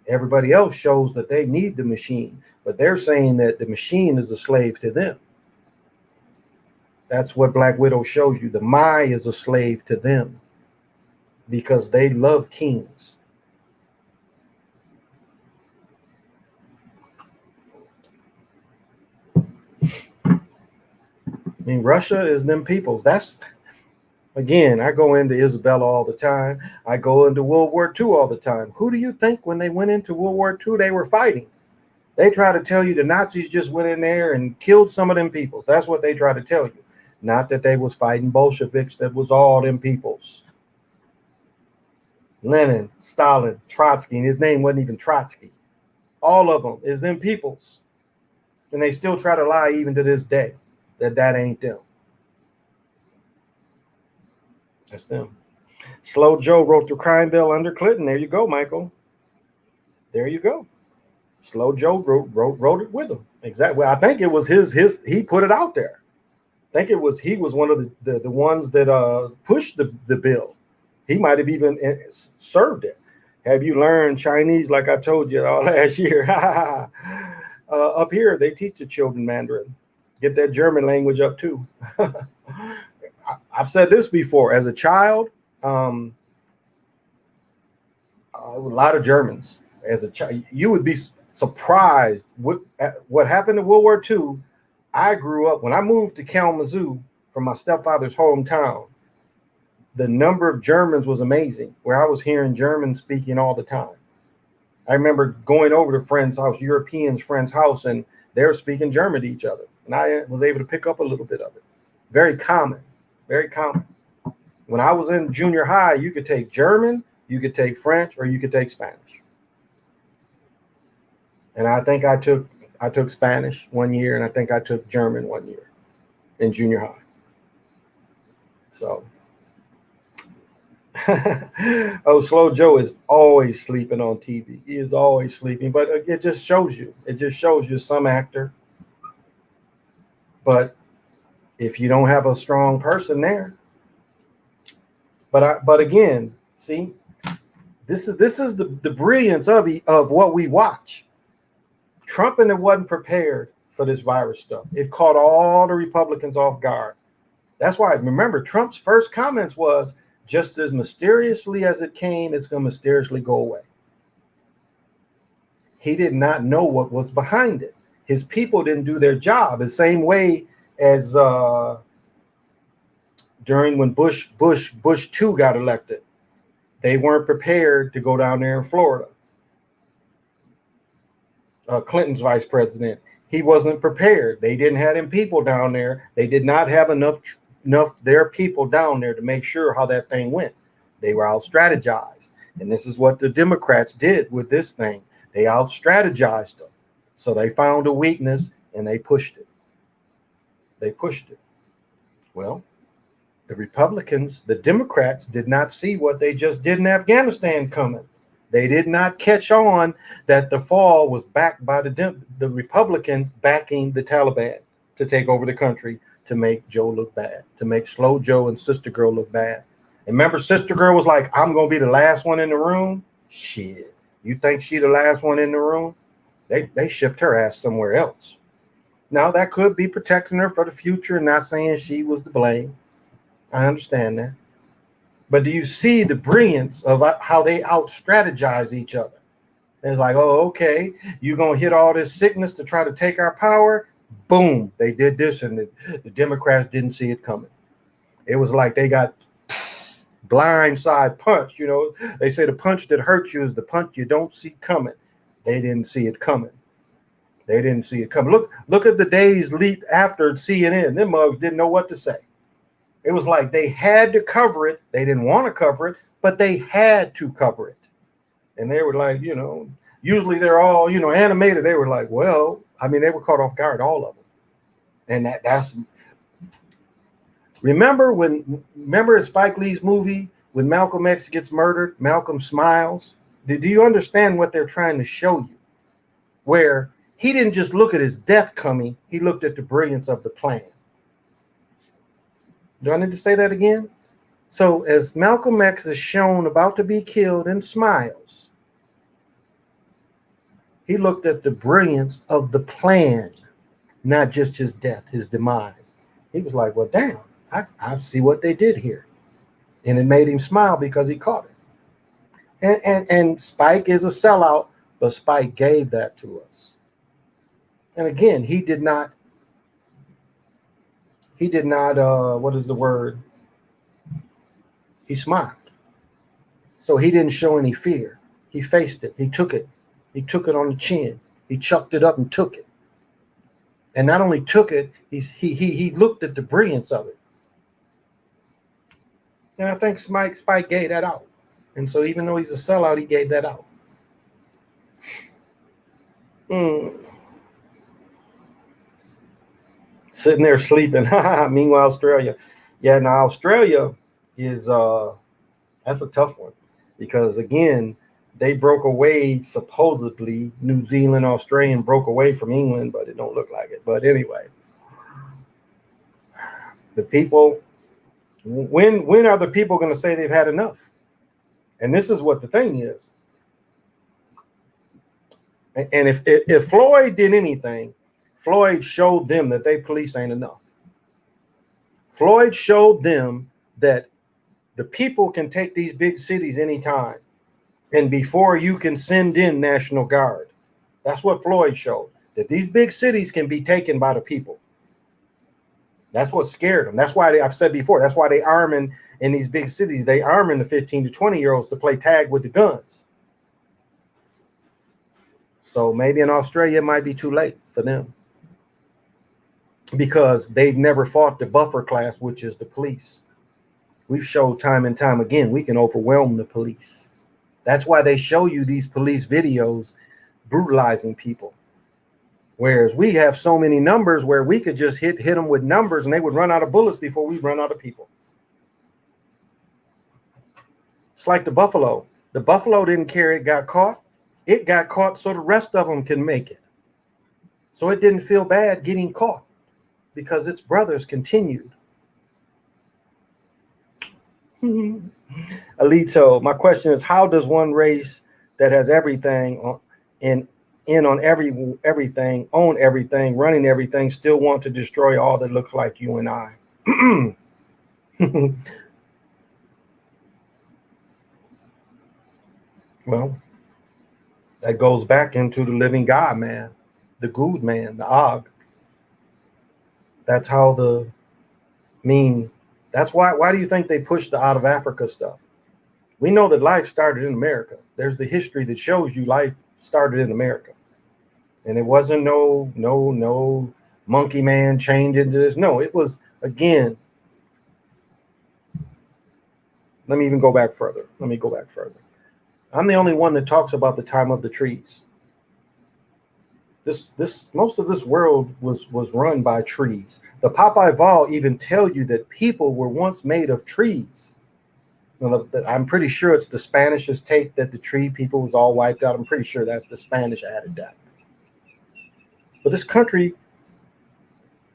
Everybody else shows that they need the machine, but they're saying that the machine is a slave to them. That's what Black Widow shows you. The Mai is a slave to them because they love kings. I mean, Russia is them peoples. That's, again, I go into Isabella all the time. I go into World War II all the time. Who do you think when they went into World War II, they were fighting? They try to tell you the Nazis just went in there and killed some of them peoples. That's what they try to tell you. Not that they was fighting Bolsheviks. That was all them peoples. Lenin, Stalin, Trotsky, and his name wasn't even Trotsky. All of them is them peoples. And they still try to lie even to this day that ain't them. That's them. Slow Joe wrote the crime bill under Clinton. There you go, Michael. There you go. Slow Joe wrote it with him. Exactly. Well, I think it was his. He put it out there. I think he was one of the ones that pushed the bill. He might have even served it. Have you learned Chinese like I told you all last year? Up here, they teach the children Mandarin. Get that German language up too. I've said this before. As a child, a lot of Germans. As a child, you would be surprised what happened in World War II. I grew up, when I moved to Kalamazoo from my stepfather's hometown, the number of Germans was amazing, where I was hearing German speaking all the time. I remember going over to friends' house, Europeans' friends' house, and they were speaking German to each other. And I was able to pick up a little bit of it. Very common, very common. When I was in junior high, you could take German, you could take French, or you could take Spanish. And I think I took Spanish one year, and I think I took German one year in junior high. So, oh, Slow Joe is always sleeping on TV. He is always sleeping, but it just shows you. It just shows you some actor. But if you don't have a strong person there, but again, see, This is the brilliance of what we watch. Trump and it wasn't prepared for this virus stuff. It caught all the Republicans off guard. That's why, remember, Trump's first comments was, just as mysteriously as it came, it's going to mysteriously go away. He did not know what was behind it. His people didn't do their job the same way as during when Bush 2 got elected. They weren't prepared to go down there in Florida. Clinton's vice president, he wasn't prepared. They didn't have them people down there. They did not have enough their people down there to make sure how that thing went. They were out strategized. And this is what the Democrats did with this thing. They out strategized them. So they found a weakness and they pushed it. They pushed it. Well, the Republicans, the Democrats did not see what they just did in Afghanistan coming. They did not catch on that the fall was backed by the Republicans backing the Taliban to take over the country, to make Joe look bad, to make Slow Joe and Sister Girl look bad. And remember, Sister Girl was like, I'm going to be the last one in the room. Shit. You think she the last one in the room? They shipped her ass somewhere else. Now, that could be protecting her for the future and not saying she was to blame. I understand that. But do you see the brilliance of how they out-strategize each other? It's like, oh, okay, you're going to hit all this sickness to try to take our power? Boom, they did this, and the Democrats didn't see it coming. It was like they got blindside punch. You know, they say the punch that hurts you is the punch you don't see coming. They didn't see it coming. They didn't see it coming. Look at the days lead after CNN. Them mugs didn't know what to say. It was like they had to cover it. They didn't want to cover it, but they had to cover it. And they were like, you know, usually they're all, you know, animated. They were like, well, I mean, they were caught off guard, all of them. And that's remember in Spike Lee's movie when Malcolm X gets murdered, Malcolm smiles. Do you understand what they're trying to show you? Where he didn't just look at his death coming, he looked at the brilliance of the plan. Do I need to say that again? So as Malcolm X is shown about to be killed and smiles, he looked at the brilliance of the plan, not just his death, his demise. He was like, well, damn, I see what they did here. And it made him smile because he caught it. And Spike is a sellout, but Spike gave that to us. And again, he did not, what is the word? He smiled. So he didn't show any fear. He faced it. He took it. He took it on the chin. He chucked it up and took it. And not only took it, he looked at the brilliance of it. And I think Spike gave that out. And so even though he's a sellout, he gave that out. Sitting there sleeping. Meanwhile, Australia. Yeah, now Australia is that's a tough one. Because again, they broke away, supposedly, New Zealand, Australia broke away from England, but it don't look like it. But anyway, the people, when are the people going to say they've had enough? And this is what the thing is. And if Floyd did anything, Floyd showed them that they police ain't enough. Floyd showed them that the people can take these big cities anytime. And before you can send in National Guard. That's what Floyd showed. That these big cities can be taken by the people. That's what scared them. That's why I've said before, that's why they arming in these big cities. They arming the 15 to 20-year-olds to play tag with the guns. So maybe in Australia, it might be too late for them. Because they've never fought the buffer class, which is the police. We've showed time and time again, we can overwhelm the police. That's why they show you these police videos brutalizing people. Whereas we have so many numbers where we could just hit them with numbers and they would run out of bullets before we run out of people. It's like the buffalo. The buffalo didn't care it got caught. It got caught so the rest of them can make it. So it didn't feel bad getting caught because its brothers continued. Alito, my question is, how does one race that has everything on everything, own everything, running everything, still want to destroy all that looks like you and I? Well, that goes back into the living God, man, the good man, the Og. That's how the mean. That's why do you think they pushed the out of Africa stuff? We know that life started in America. There's the history that shows you life started in America. And it wasn't no monkey man chained into this. No, it was, again, let me even go back further. Let me go back further. I'm the only one that talks about the time of the trees. This most of this world was run by trees. The Popeye Vol even tell you that people were once made of trees. I'm pretty sure it's the Spanish's take that the tree people was all wiped out. I'm pretty sure that's the Spanish added that. But this country,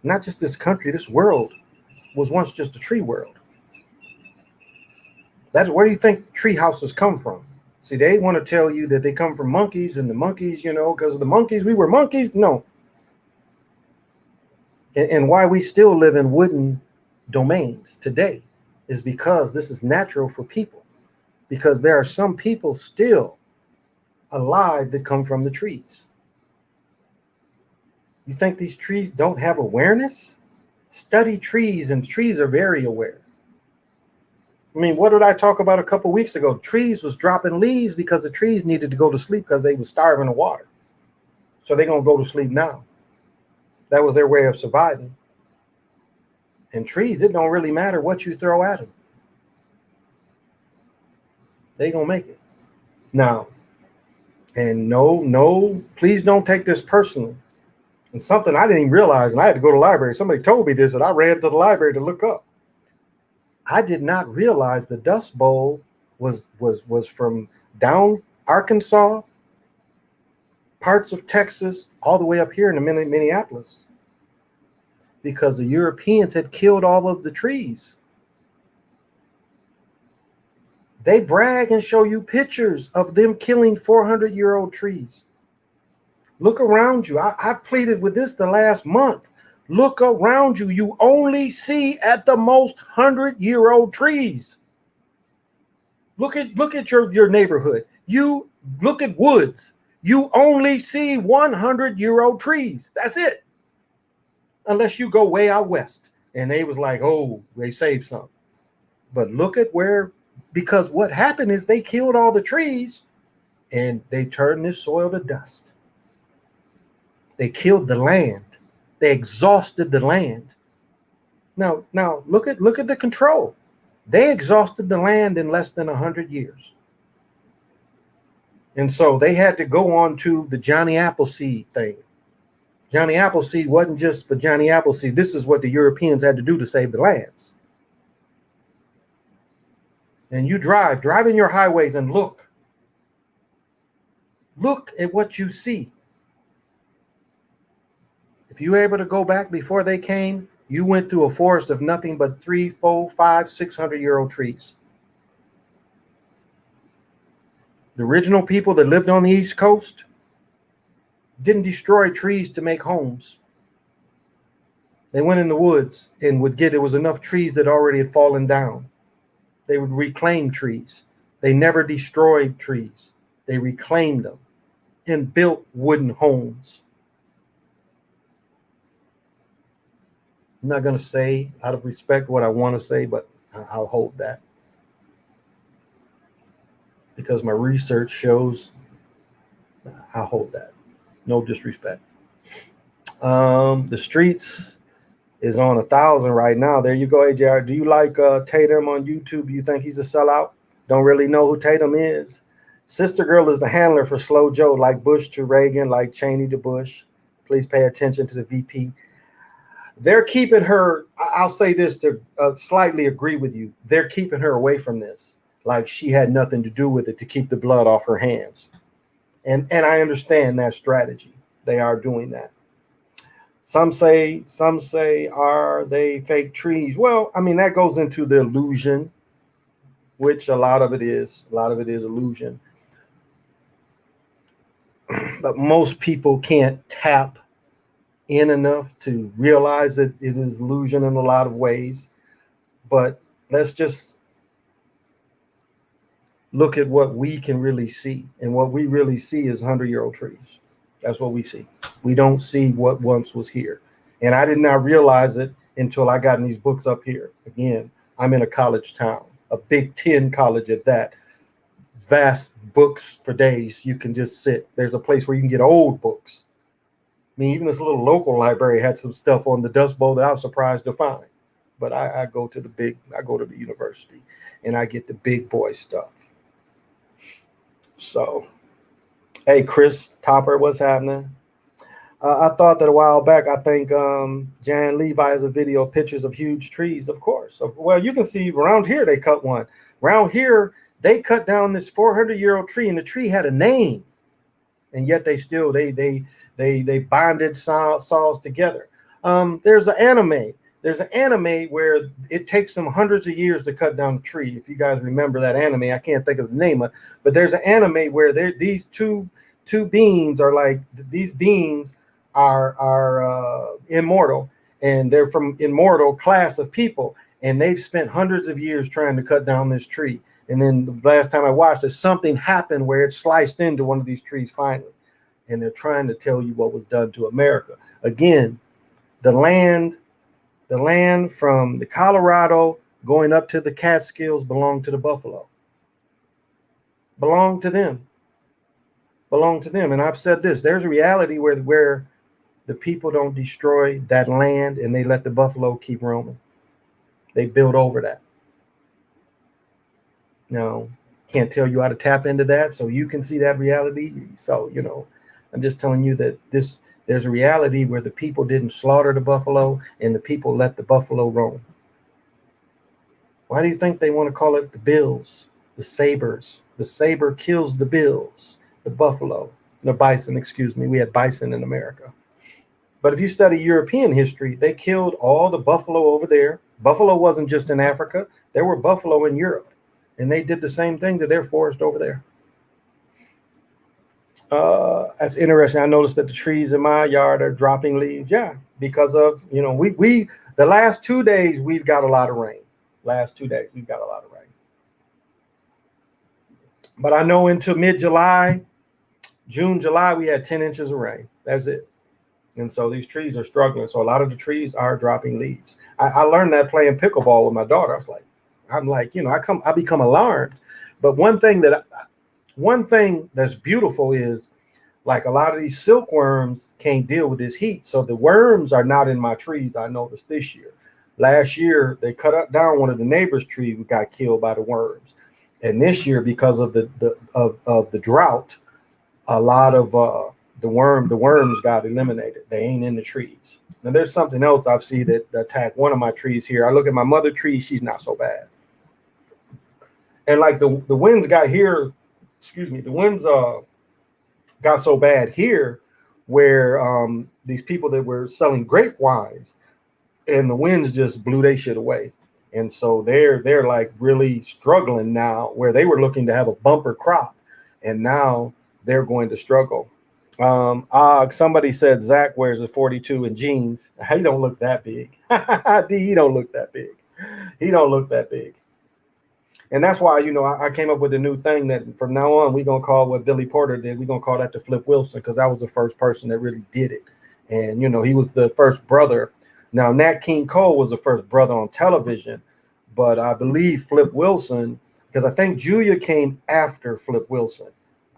not just this country, this world was once just a tree world. That's where do you think tree houses come from? See, they want to tell you that they come from monkeys, and the monkeys, because of the monkeys, we were monkeys. No. And why we still live in wooden domains today is because this is natural for people. Because there are some people still alive that come from the trees. You think these trees don't have awareness? Study trees, and trees are very aware. I mean, what did I talk about a couple weeks ago? Trees was dropping leaves because the trees needed to go to sleep because they were starving of water. So they're going to go to sleep now. That was their way of surviving. And trees, it don't really matter what you throw at them. They going to make it. Now, and no, please don't take this personally. And something I didn't even realize, and I had to go to the library. Somebody told me this, and I ran to the library to look up. I did not realize the Dust Bowl was from down Arkansas, parts of Texas, all the way up here in Minneapolis, because the Europeans had killed all of the trees. They brag and show you pictures of them killing 400-year-old trees. Look around you. I pleaded with this the last month. Look around you. You only see at the most 100-year-old trees. Look at your neighborhood. You look at woods. You only see 100-year-old trees. That's it. Unless you go way out west. And they was like, oh, they saved some. But look at where, because what happened is they killed all the trees and they turned this soil to dust. They killed the land. They exhausted the land. Now look at the control. They exhausted the land in less than 100 years. And so they had to go on to the Johnny Appleseed thing. Johnny Appleseed wasn't just for Johnny Appleseed. This is what the Europeans had to do to save the lands. And you drive in your highways and look. Look at what you see. If you were able to go back before they came, you went through a forest of nothing but 3, 4, 5, 600-year-old trees. The original people that lived on the East Coast didn't destroy trees to make homes. They went in the woods and there was enough trees that already had fallen down. They would reclaim trees. They never destroyed trees. They reclaimed them and built wooden homes. I'm not going to say out of respect what I want to say, but I'll hold that. Because my research shows I'll hold that. No disrespect. The streets is on 1,000 right now. There you go, AJR. Do you like Tatum on YouTube? You think he's a sellout? Don't really know who Tatum is. Sister Girl is the handler for Slow Joe, like Bush to Reagan, like Cheney to Bush. Please pay attention to the VP. They're keeping her, I'll say this to slightly agree with you. They're keeping her away from this. Like she had nothing to do with it, to keep the blood off her hands. And I understand that strategy. They are doing that. Some say, are they fake trees? Well, I mean, that goes into the illusion which a lot of it is. A lot of it is illusion. But most people can't tap in enough to realize that it is illusion in a lot of ways. But let's just look at what we can really see. And what we really see is 100-year-old trees. That's what we see. We don't see what once was here. And I did not realize it until I got in these books up here. Again, I'm in a college town, a Big Ten college at that. Vast books for days. You can just sit. There's a place where you can get old books. I mean, even this little local library had some stuff on the Dust Bowl that I was surprised to find. But I go to the university and I get the big boy stuff. So, hey, Chris Topper, what's happening? I thought that a while back. I think Jan Levi has a video of pictures of huge trees. Of course. Well, you can see around here they cut one. Around here they cut down this 400-year-old tree, and the tree had a name, and yet they still they bonded saws together. There's an anime. There's an anime where it takes them hundreds of years to cut down a tree. If you guys remember that anime, I can't think of the name of, but there's an anime where these two beings are like, these beings are immortal, and they're from immortal class of people, and they've spent hundreds of years trying to cut down this tree. And then the last time I watched it, something happened where it sliced into one of these trees finally, and they're trying to tell you what was done to America. Again, the land from the Colorado going up to the Catskills belonged to the buffalo. Belonged to them. Belonged to them. And I've said this, there's a reality where the people don't destroy that land and they let the buffalo keep roaming. They build over that. Now, can't tell you how to tap into that so you can see that reality. So, I'm just telling you that there's a reality where the people didn't slaughter the buffalo and the people let the buffalo roam. Why do you think they want to call it the bills, the sabers? The saber kills the bills, the buffalo, the bison, excuse me. We had bison in America. But if you study European history, they killed all the buffalo over there. Buffalo wasn't just in Africa. There were buffalo in Europe. And they did the same thing to their forest over there. That's interesting. I noticed that the trees in my yard are dropping leaves. Yeah, because of, we the last 2 days, we've got a lot of rain. Last 2 days, we've got a lot of rain. But I know into mid-July, June, July, we had 10 inches of rain. That's it. And so these trees are struggling. So a lot of the trees are dropping leaves. I learned that playing pickleball with my daughter. I become alarmed. But one thing that's beautiful is, like, a lot of these silkworms can't deal with this heat. So the worms are not in my trees. I noticed this year. Last year, they cut down one of the neighbor's trees who got killed by the worms. And this year, because of the drought, a lot of the worms got eliminated. They ain't in the trees. Now, there's something else I've seen that attacked one of my trees here. I look at my mother tree. She's not so bad. And like the winds got here, the winds got so bad here where these people that were selling grape wines, and the winds just blew their shit away. And so they're like really struggling now, where they were looking to have a bumper crop, and now they're going to struggle. Somebody said Zach wears a 42 in jeans. He don't look that big. He don't look that big. He don't look that big. And that's why, I came up with a new thing that from now on, we're going to call what Billy Porter did. We're going to call that the Flip Wilson, because that was the first person that really did it. And, he was the first brother. Now, Nat King Cole was the first brother on television, but I believe Flip Wilson, because I think Julia came after Flip Wilson.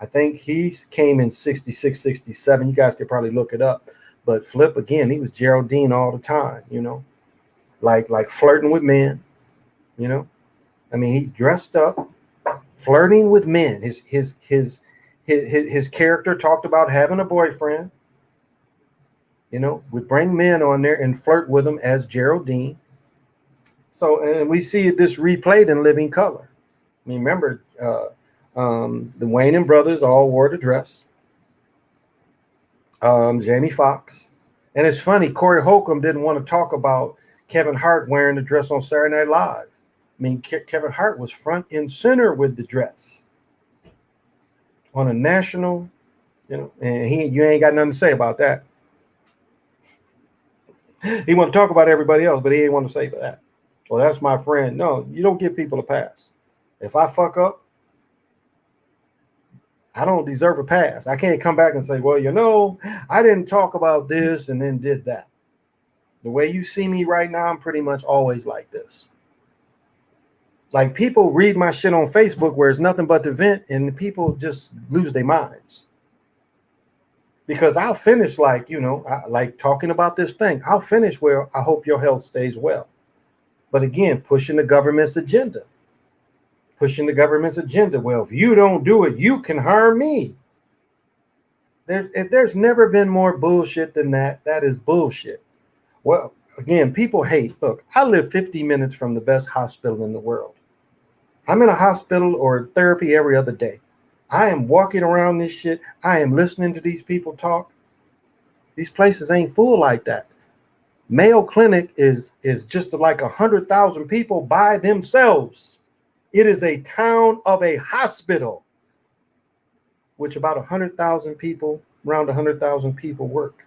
I think he came in 66, 67. You guys could probably look it up. But Flip, again, he was Geraldine all the time, like flirting with men, I mean, he dressed up, flirting with men. His character talked about having a boyfriend. Would bring men on there and flirt with them as Geraldine. So, and we see this replayed in living color. I mean, remember, the Wayne and brothers all wore the dress. Jamie Foxx. And it's funny, Corey Holcomb didn't want to talk about Kevin Hart wearing the dress on Saturday Night Live. I mean, Kevin Hart was front and center with the dress on a national, and you ain't got nothing to say about that. He want to talk about everybody else, but he ain't want to say that. Well, that's my friend. No, you don't give people a pass. If I fuck up, I don't deserve a pass. I can't come back and say, well, I didn't talk about this and then did that. The way you see me right now, I'm pretty much always like this. Like, people read my shit on Facebook where it's nothing but the vent, and people just lose their minds. Because I'll finish like talking about this thing. I'll finish where I hope your health stays well. But again, pushing the government's agenda. Well, if you don't do it, you can harm me. There's never been more bullshit than that. That is bullshit. Well, again, people hate. Look, I live 50 minutes from the best hospital in the world. I'm in a hospital or therapy every other day. I am walking around this shit. I am listening to these people talk. These places ain't full like that. Mayo Clinic is just like 100,000 people by themselves. It is a town of a hospital, which about 100,000 people, around 100,000 people work.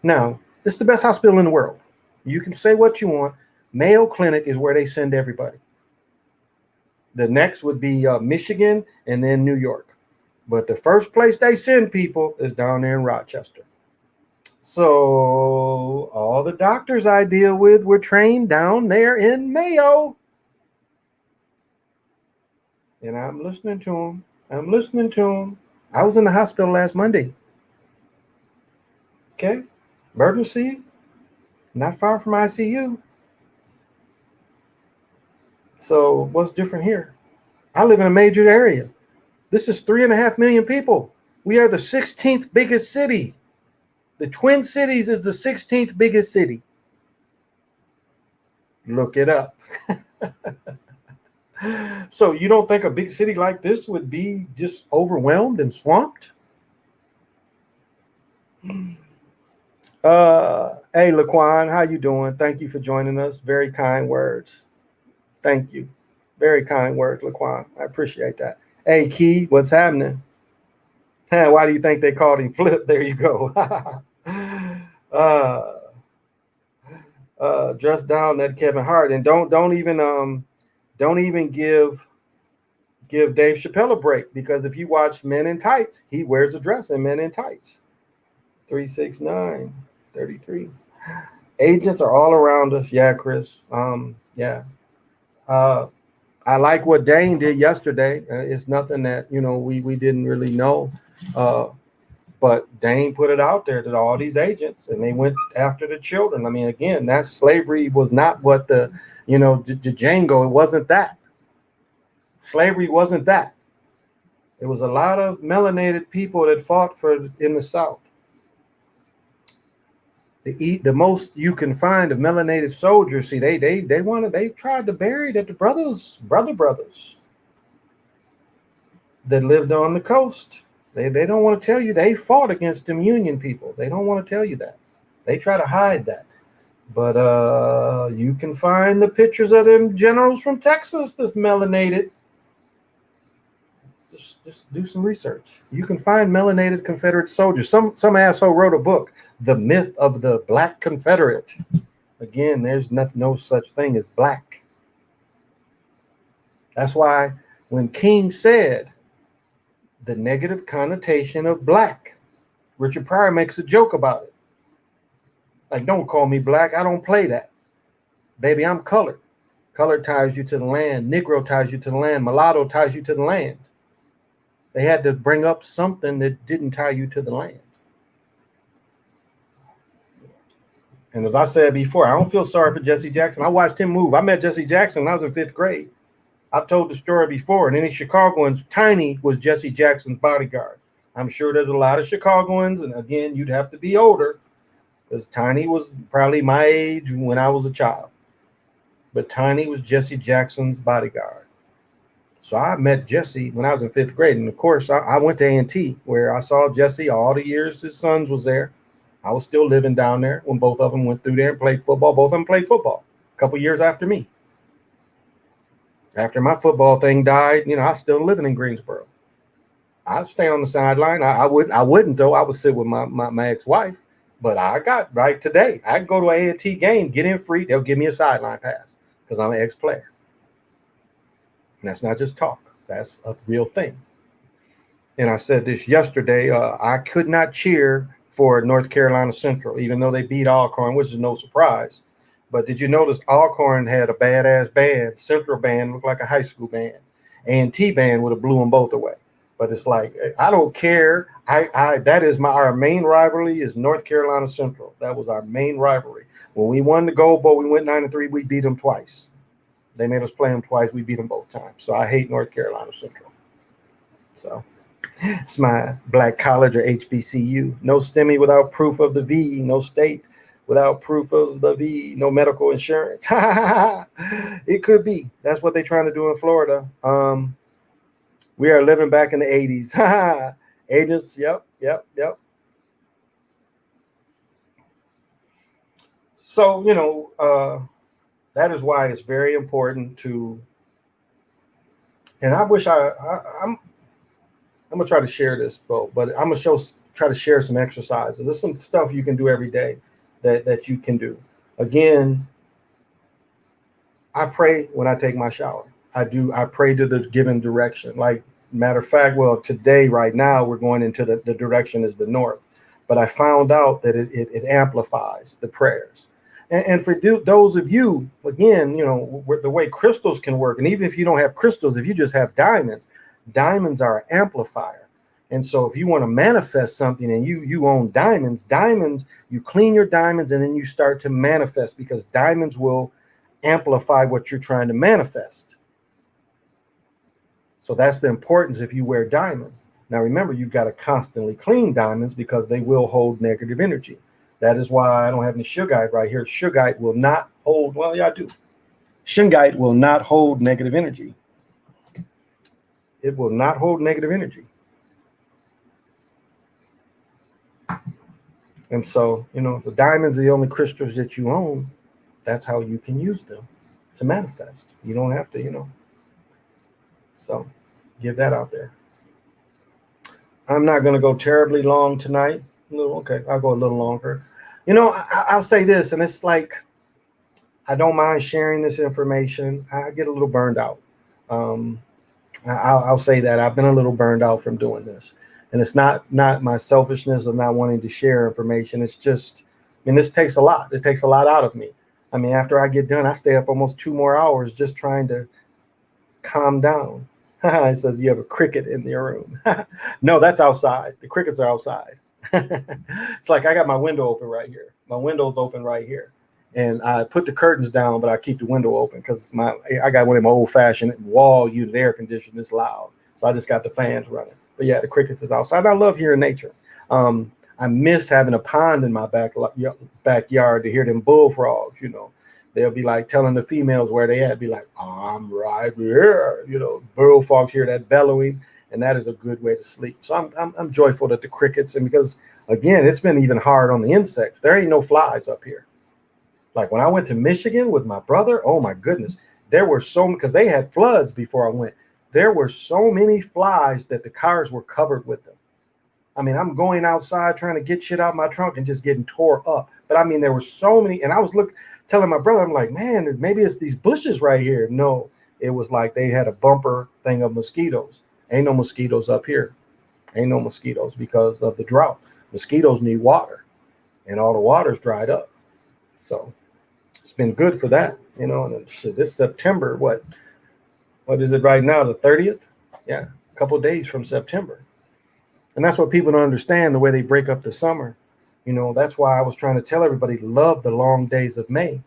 Now, it's the best hospital in the world. You can say what you want. Mayo Clinic is where they send everybody. The next would be Michigan and then New York. But the first place they send people is down there in Rochester. So all the doctors I deal with were trained down there in Mayo. And I'm listening to them. I was in the hospital last Monday. Okay. Emergency. Not far from ICU. So what's different here? I live in a major area. This is 3.5 million people. We are the 16th biggest city. The Twin Cities is the 16th biggest city. Look it up. So you don't think a big city like this would be just overwhelmed and swamped? Hey, Laquan, how you doing? Thank you for joining us. Very kind words. Thank you. Very kind words, Laquan. I appreciate that. Hey, Key, what's happening? Why do you think they called him Flip? There you go. Just down that Kevin Hart, and don't even give Dave Chappelle a break, because if you watch Men in Tights, he wears a dress in Men in Tights. 369-33. Agents are all around us. Yeah, Chris. Yeah. I like what Dane did yesterday. It's nothing that we didn't really know, but Dane put it out there to all these agents, and they went after the children. I mean, again, that slavery was not what the Django. It wasn't that. Slavery wasn't that. It was a lot of melanated people that fought in the South. The most you can find of melanated soldiers. See, they tried to bury that the brothers that lived on the coast. They don't want to tell you they fought against them Union people. They don't want to tell you that. They try to hide that. But you can find the pictures of them generals from Texas that's melanated. Just do some research. You can find melanated Confederate soldiers. Some asshole wrote a book, The Myth of the Black Confederate. Again, there's no such thing as black. That's why when King said the negative connotation of black, Richard Pryor makes a joke about it. Like, don't call me black. I don't play that. Baby, I'm colored. Color ties you to the land. Negro ties you to the land. Mulatto ties you to the land. They had to bring up something that didn't tie you to the land. And as I said before, I don't feel sorry for Jesse Jackson. I watched him move. I met Jesse Jackson when I was in 5th grade. I've told the story before. And any Chicagoans, Tiny was Jesse Jackson's bodyguard. I'm sure there's a lot of Chicagoans. And again, you'd have to be older, because Tiny was probably my age when I was a child. But Tiny was Jesse Jackson's bodyguard. So I met Jesse when I was in 5th grade. And of course, I went to A&T, where I saw Jesse all the years his sons was there. I was still living down there when both of them went through there and played football. Both of them played football a couple years after me. After my football thing died, I still living in Greensboro. I'd stay on the sideline. I wouldn't though. I would sit with my ex-wife. But I got right today. I can go to an A&T game, get in free. They'll give me a sideline pass because I'm an ex-player. And that's not just talk. That's a real thing. And I said this yesterday. I could not cheer for North Carolina Central, even though they beat Alcorn, which is no surprise. But did you notice Alcorn had a badass band? Central band looked like a high school band. A&T band would have blew them both away. But it's like, I don't care. That is our main rivalry is North Carolina Central. That was our main rivalry. When we won the Gold Bowl, we went 9-3. We beat them twice. They made us play them twice. We beat them both times. So I hate North Carolina Central. So it's my black college or HBCU. No STEMI without proof of the V. No state without proof of the V. No medical insurance. It could be. That's what they're trying to do in Florida. We are living back in the 80s. Agents, yep. So, that is why it's very important to, and I wish I'm going to try to share this, but I'm going to try to share some exercises. There's some stuff you can do every day that you can do. Again, I pray when I take my shower. I pray to the given direction. Like, matter of fact, today, right now, we're going into the direction is the north. But I found out that it amplifies the prayers. And for those of you, again, the way crystals can work, and even if you don't have crystals, if you just have diamonds are an amplifier. And so if you want to manifest something and you own diamonds, you clean your diamonds and then you start to manifest, because diamonds will amplify what you're trying to manifest. So that's the importance if you wear diamonds. Now, remember, you've got to constantly clean diamonds because they will hold negative energy. That is why I don't have any shungite right here. Shungite will not hold, I do. Shungite will not hold negative energy. It will not hold negative energy. And so, if the diamonds are the only crystals that you own, that's how you can use them to manifest. You don't have to, So give that out there. I'm not going to go terribly long tonight. Okay, I'll go a little longer. I'll say this, and it's like, I don't mind sharing this information. I get a little burned out. I'll say that I've been a little burned out from doing this, and it's not my selfishness of not wanting to share information. It's just, this takes a lot. It takes a lot out of me. After I get done, I stay up almost 2 more hours just trying to calm down. It says you have a cricket in your room. No, that's outside. The crickets are outside. It's like I got my window open right here. My window's open right here. And I put the curtains down, but I keep the window open because I got one of my old-fashioned wall unit air conditioner. It's loud. So I just got the fans running. But yeah, the crickets is outside. I love hearing nature. I miss having a pond in my backyard to hear them bullfrogs, They'll be like telling the females where they at, be like, I'm right here. Bullfrogs hear that bellowing, and that is a good way to sleep. So I'm joyful that the crickets, and because, again, it's been even hard on the insects. There ain't no flies up here. Like when I went to Michigan with my brother, oh my goodness, there were because they had floods before I went. There were so many flies that the cars were covered with them. I'm going outside trying to get shit out my trunk and just getting tore up. But there were so many, and I was telling my brother, I'm like, man, maybe it's these bushes right here. No, it was like they had a bumper thing of mosquitoes. Ain't no mosquitoes up here. Ain't no mosquitoes because of the drought. Mosquitoes need water, and all the water's dried up. So it's been good for that, And this September, what is it right now? The 30th? Yeah, a couple of days from September. And that's what people don't understand, the way they break up the summer. That's why I was trying to tell everybody, love the long days of May.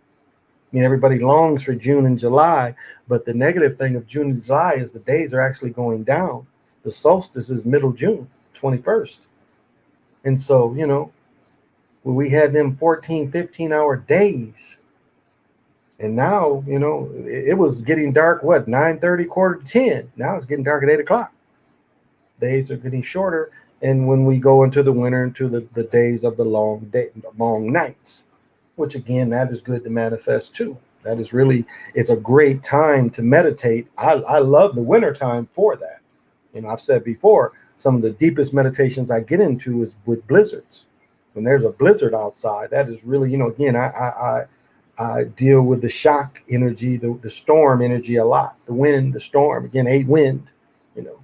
Everybody longs for June and July, but the negative thing of June and July is the days are actually going down. The solstice is middle June, 21st. And so, when we had them 14, 15-hour days, and now, it was getting dark, 9:30, quarter to 10. Now it's getting dark at 8 o'clock. Days are getting shorter. And when we go into the winter, into the days of the long nights, which again, that is good to manifest too. That is really, it's a great time to meditate. I love the winter time for that. I've said before, some of the deepest meditations I get into is with blizzards. When there's a blizzard outside, that is really, again, I deal with the shocked energy, the storm energy a lot. The wind, the storm, again, eight wind, you know.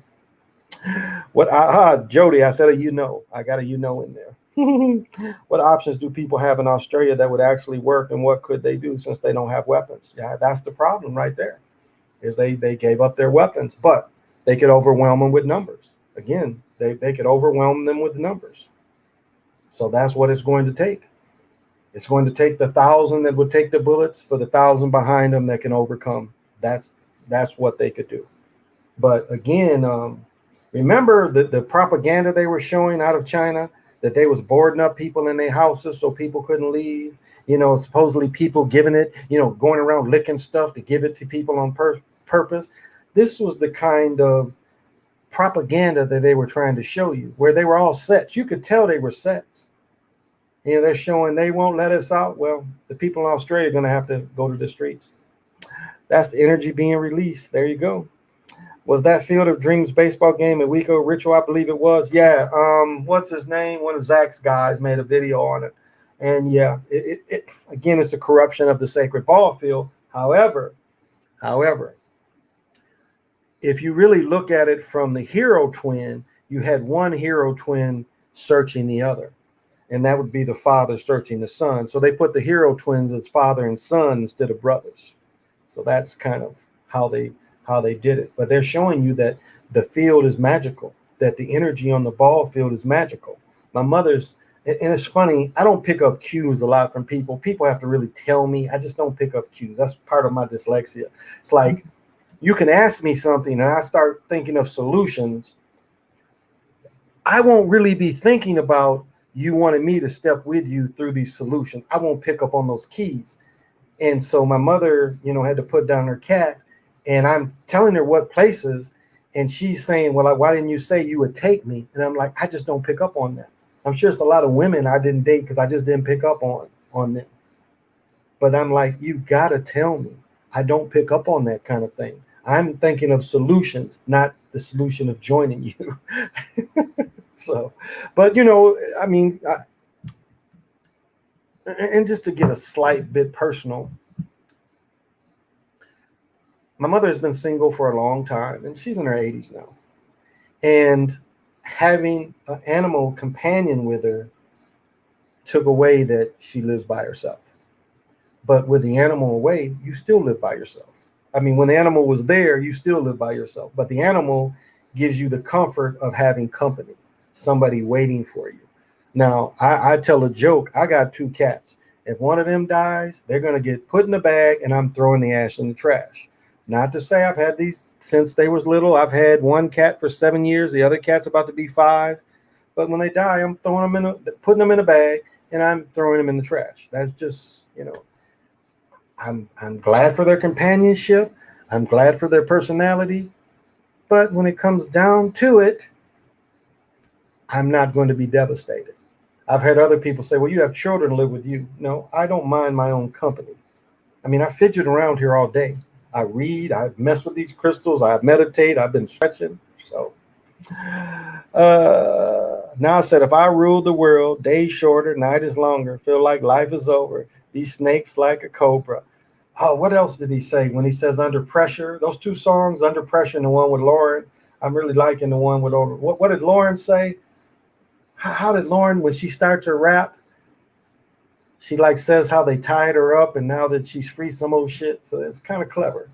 What, Jody, I said I got a in there. What options do people have in Australia that would actually work, and what could they do since they don't have weapons? Yeah, that's the problem right there, is they gave up their weapons, but they could overwhelm them with numbers. Again, they could overwhelm them with numbers. So that's what it's going to take. It's going to take the 1,000 that would take the bullets for the 1,000 behind them that can overcome. That's what they could do. But again, remember the propaganda they were showing out of China, that they was boarding up people in their houses so people couldn't leave. Supposedly people giving it, going around licking stuff to give it to people on purpose. This was the kind of propaganda that they were trying to show you, where they were all sets. You could tell they were sets. They're showing they won't let us out. Well, the people in Australia are going to have to go to the streets. That's the energy being released. There you go. Was that Field of Dreams baseball game a Waco ritual? I believe it was. Yeah. What's his name? One of Zach's guys made a video on it. And yeah, it again, it's a corruption of the sacred ball field. However, if you really look at it from the hero twin, you had one hero twin searching the other. And that would be the father searching the son. So they put the hero twins as father and son instead of brothers. So that's kind of how they did it. But they're showing you that the field is magical, that the energy on the ball field is magical. My mother's, and it's funny, I don't pick up cues a lot from people. People have to really tell me. I just don't pick up cues. That's part of my dyslexia. It's like you can ask me something and I start thinking of solutions. I won't really be thinking about you wanted me to step with you through these solutions. I won't pick up on those keys. And so my mother, had to put down her cat, and I'm telling her what places, and she's saying, well, why didn't you say you would take me? And I'm like, I just don't pick up on that. I'm sure it's a lot of women I didn't date because I just didn't pick up on them. But I'm like, you got to tell me. I don't pick up on that kind of thing. I'm thinking of solutions, not the solution of joining you. So, but and just to get a slight bit personal, my mother has been single for a long time, and she's in her 80s now. And having an animal companion with her took away that she lives by herself. But with the animal away, you still live by yourself. I mean, when the animal was there, you still live by yourself. But the animal gives you the comfort of having company. Somebody waiting for you. Now, I tell a joke. I got 2 cats. If one of them dies, they're going to get put in the bag, and I'm throwing the ash in the trash. Not to say I've had these since they was little. I've had one cat for 7 years. The other cat's about to be 5. But when they die, I'm throwing them putting them in a bag, and I'm throwing them in the trash. That's just, I'm glad for their companionship. I'm glad for their personality. But when it comes down to it, I'm not going to be devastated. I've had other people say, well, you have children live with you. No, I don't mind my own company. I mean, I fidget around here all day. I read, I mess with these crystals, I meditate, I've been stretching. So now I said, if I ruled the world, days shorter, night is longer, feel like life is over, these snakes like a cobra. Oh, what else did he say when he says under pressure? Those 2 songs, Under Pressure and the one with Lauren. I'm really liking the one with Over. What did Lauren say? How did Lauren, when she starts her rap, she says how they tied her up and now that she's free, some old shit. So it's kind of clever.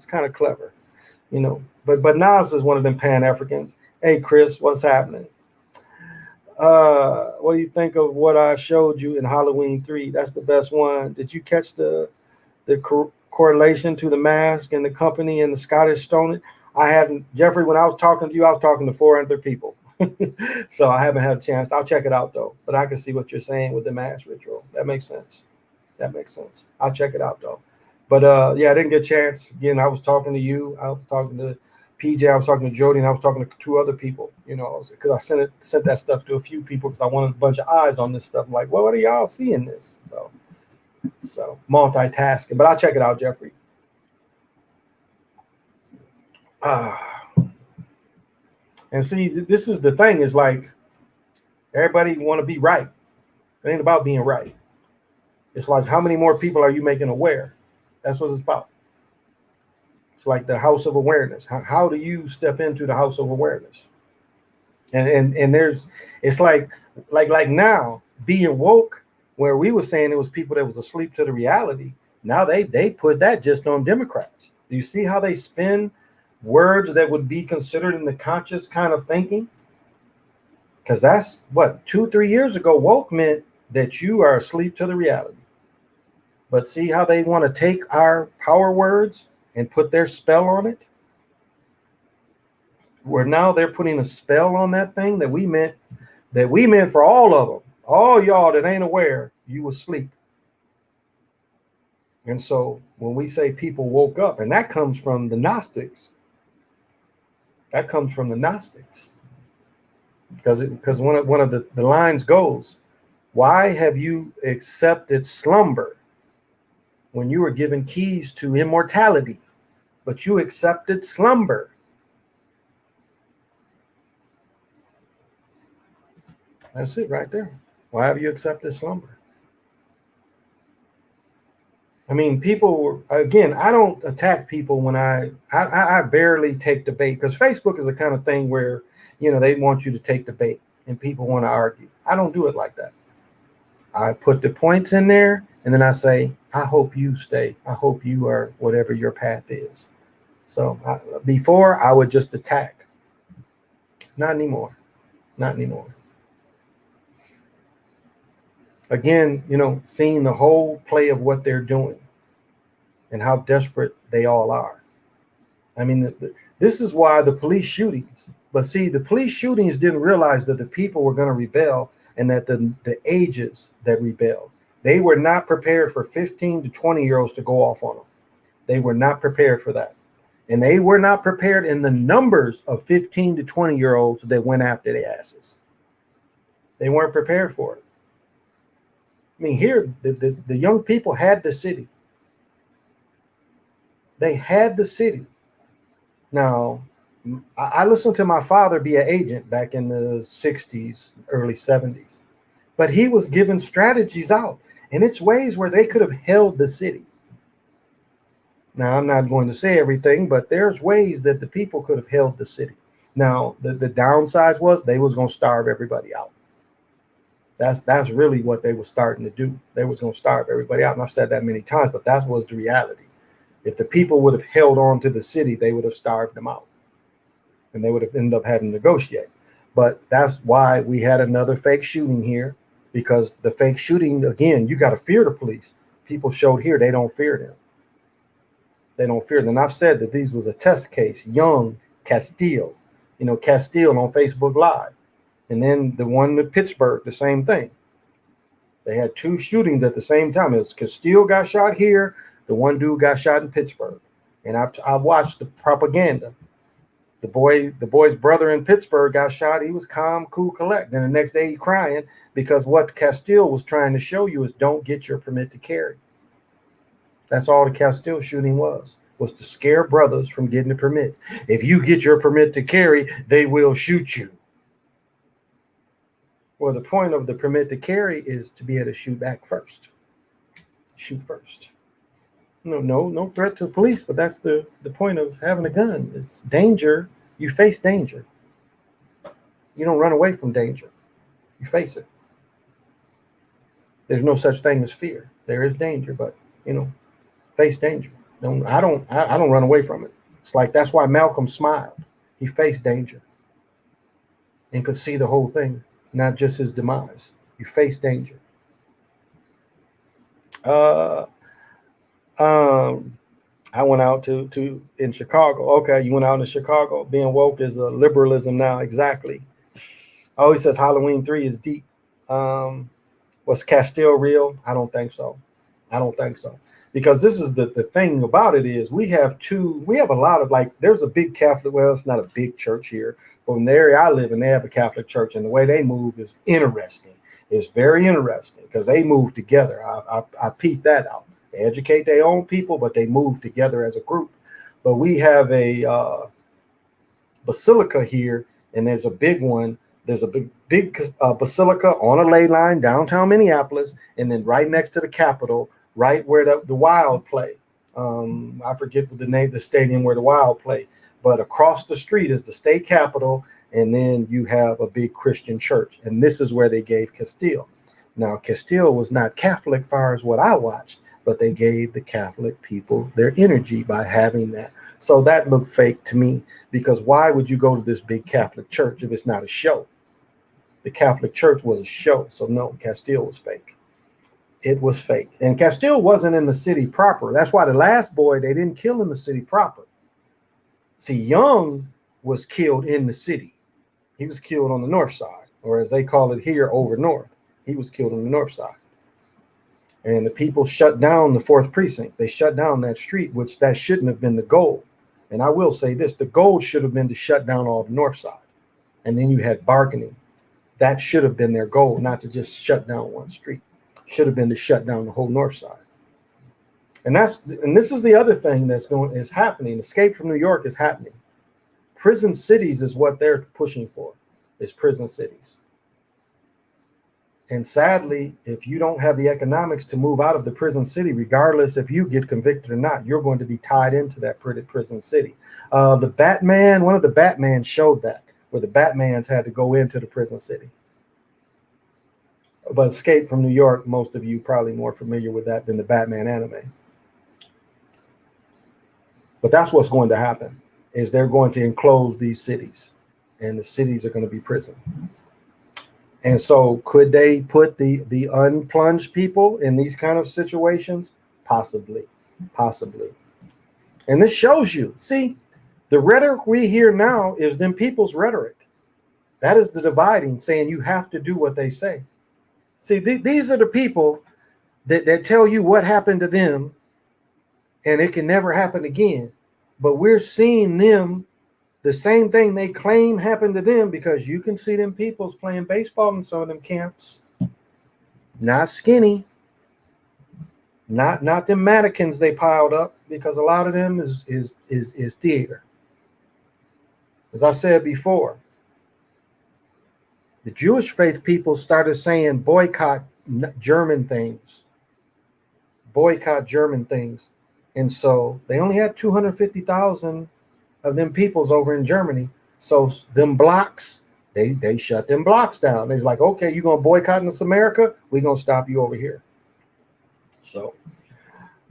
But Nas is one of them Pan-Africans. Hey, Chris, what's happening? What do you think of what I showed you in Halloween 3? That's the best one. Did you catch the correlation to the mask and the company and the Scottish Stone? I hadn't, Jeffrey, when I was talking to you, I was talking to 4 other people. So I haven't had a chance. I'll check it out though. But I can see what you're saying with the mass ritual. That makes sense. I'll check it out though. But yeah, I didn't get a chance. Again, I was talking to you. I was talking to PJ. I was talking to Jody, and I was talking to 2 other people. Because I sent that stuff to a few people because I wanted a bunch of eyes on this stuff. I'm like, well, what are y'all seeing this? So So multitasking, but I'll check it out, Jeffrey. And see, this is the thing, is like everybody want to be right. It ain't about being right. It's like, how many more people are you making aware? That's what it's about. It's like the house of awareness. How do you step into the house of awareness? And there's, it's like now being woke, where we were saying it was people that was asleep to the reality. Now they put that just on Democrats. Do you see how they spin words that would be considered in the conscious kind of thinking? Because that's what 2-3 years ago, woke meant that you are asleep to the reality. But see how they want to take our power words and put their spell on it? Where now they're putting a spell on that thing that we meant for all of them. All y'all that ain't aware, you asleep. And so when we say people woke up, and that comes from the Gnostics. That comes from the Gnostics. Because one of the lines goes, why have you accepted slumber when you were given keys to immortality, but you accepted slumber? That's it right there. Why have you accepted slumber? I mean, people, again, I don't attack people when I barely take debate, because Facebook is the kind of thing where, they want you to take debate and people want to argue. I don't do it like that. I put the points in there and then I say, I hope you stay. I hope you are whatever your path is. So before I would just attack. Not anymore. Not anymore. Again, seeing the whole play of what they're doing and how desperate they all are. I mean, this is why the police shootings. But see, the police shootings didn't realize that the people were going to rebel, and that the ages that rebelled, they were not prepared for 15 to 20-year-olds to go off on them. They were not prepared for that. And they were not prepared in the numbers of 15 to 20-year-olds that went after their asses. They weren't prepared for it. I mean, here, the young people had the city. They had the city. Now, I listened to my father be an agent back in the 60s, early 70s. But he was giving strategies out. And it's ways where they could have held the city. Now, I'm not going to say everything, but there's ways that the people could have held the city. Now, the downside was they was going to starve everybody out. That's really what they were starting to do. They was going to starve everybody out. And I've said that many times, but that was the reality. If the people would have held on to the city, they would have starved them out. And they would have ended up having to negotiate. But that's why we had another fake shooting here, because the fake shooting, again, you got to fear the police. People showed here they don't fear them. They don't fear them. And I've said that these was a test case. Young, Castile, Castile on Facebook Live. And then the one in Pittsburgh, the same thing. They had two shootings at the same time. It was Castile got shot here. The one dude got shot in Pittsburgh. And I watched the propaganda. The boy's brother in Pittsburgh got shot. He was calm, cool, collect. Then the next day he crying because what Castile was trying to show you is don't get your permit to carry. That's all the Castile shooting was to scare brothers from getting the permits. If you get your permit to carry, they will shoot you. Well, the point of the permit to carry is to be able to shoot back first. Shoot first. No threat to the police, but that's the point of having a gun. It's danger. You face danger. You don't run away from danger. You face it. There's no such thing as fear. There is danger, but face danger. I don't run away from it. It's like that's why Malcolm smiled. He faced danger and could see the whole thing, not just his demise. You face danger. I went out to in Chicago. Okay, you went out in Chicago. Being woke is a liberalism now. Exactly. Oh, he says Halloween 3 is deep. Was Castile real? I don't think so. Because this is the thing about it is we have a lot of, like, there's a big Catholic, well, it's not a big church here, but in the area I live in, they have a Catholic church, and the way they move is interesting. It's very interesting because they move together. I peeped that out. They educate their own people, but they move together as a group. But we have a basilica here, and there's a big one. There's a big basilica on a ley line downtown Minneapolis, and then right next to the Capitol, right where the Wild play. I forget the name of the stadium where the Wild play, but across the street is the state capitol, and then you have a big Christian church, and this is where they gave Castile. Now, Castile was not Catholic, far as what I watched, but they gave the Catholic people their energy by having that. So that looked fake to me, because why would you go to this big Catholic church if it's not a show? The Catholic Church was a show, so no, Castile was fake. It was fake. And Castile wasn't in the city proper. That's why the last boy, they didn't kill in the city proper. See, Young was killed in the city. He was killed on the north side, or as they call it here, over north. He was killed on the north side. And the people shut down the 4th precinct. They shut down that street, which that shouldn't have been the goal. And I will say this, the goal should have been to shut down all the north side. And then you had bargaining. That should have been their goal, not to just shut down one street. Should have been to shut down the whole north side. And this is the other thing is happening. Escape from New York is happening. Prison cities is what they're pushing for, is prison cities. And sadly, if you don't have the economics to move out of the prison city, regardless if you get convicted or not, you're going to be tied into that prison city. The Batman, one of the Batmans showed that, where the Batmans had to go into the prison city. But Escape from New York, most of you probably more familiar with that than the Batman anime. But that's what's going to happen, is they're going to enclose these cities, and the cities are going to be prison. And so could they put the unplunged people in these kind of situations? Possibly. And this shows you, see, the rhetoric we hear now is them people's rhetoric. That is the dividing, saying you have to do what they say. See, these are the people that tell you what happened to them and it can never happen again. But we're seeing them, the same thing they claim happened to them, because you can see them peoples playing baseball in some of them camps. Not skinny. Not them mannequins they piled up, because a lot of them is theater. As I said before, the Jewish faith people started saying boycott German things. Boycott German things. And so they only had 250,000 of them peoples over in Germany. So them blocks, they shut them blocks down. They're like, okay, you're going to boycott in this America? We're going to stop you over here. So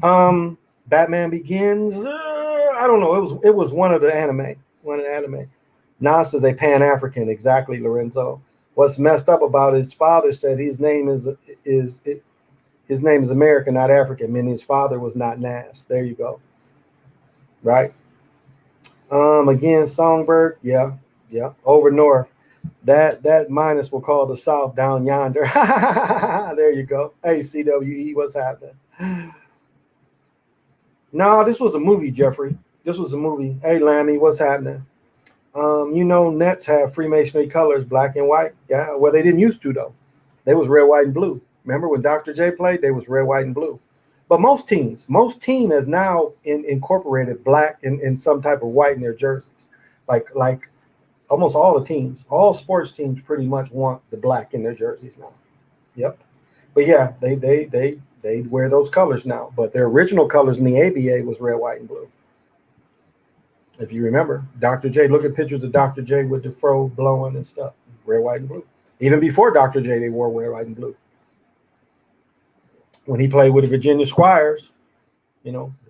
Batman Begins, I don't know. It was one of the anime. Nas says they Pan-African. Exactly, Lorenzo. What's messed up about his father said his name is American, not African, meaning his father was not Nas. There you go. Right? Again, Songbird, yeah. Over north. That minus will call the South down yonder. There you go. Hey, CWE, what's happening? No, this was a movie, Jeffrey. This was a movie. Hey, Lammy, what's happening? Nets have Freemasonry colors, black and white. Yeah, well, they didn't used to, though. They was red, white, and blue. Remember when Dr. J played? They was red, white, and blue. But most team has now incorporated black and some type of white in their jerseys. Like almost all the teams, all sports teams pretty much want the black in their jerseys now. Yep. But yeah, they wear those colors now. But their original colors in the ABA was red, white, and blue. If you remember, Dr. J, look at pictures of Dr. J with the fro blowing and stuff. Red, white, and blue. Even before Dr. J, they wore red, white, and blue. When he played with the Virginia Squires,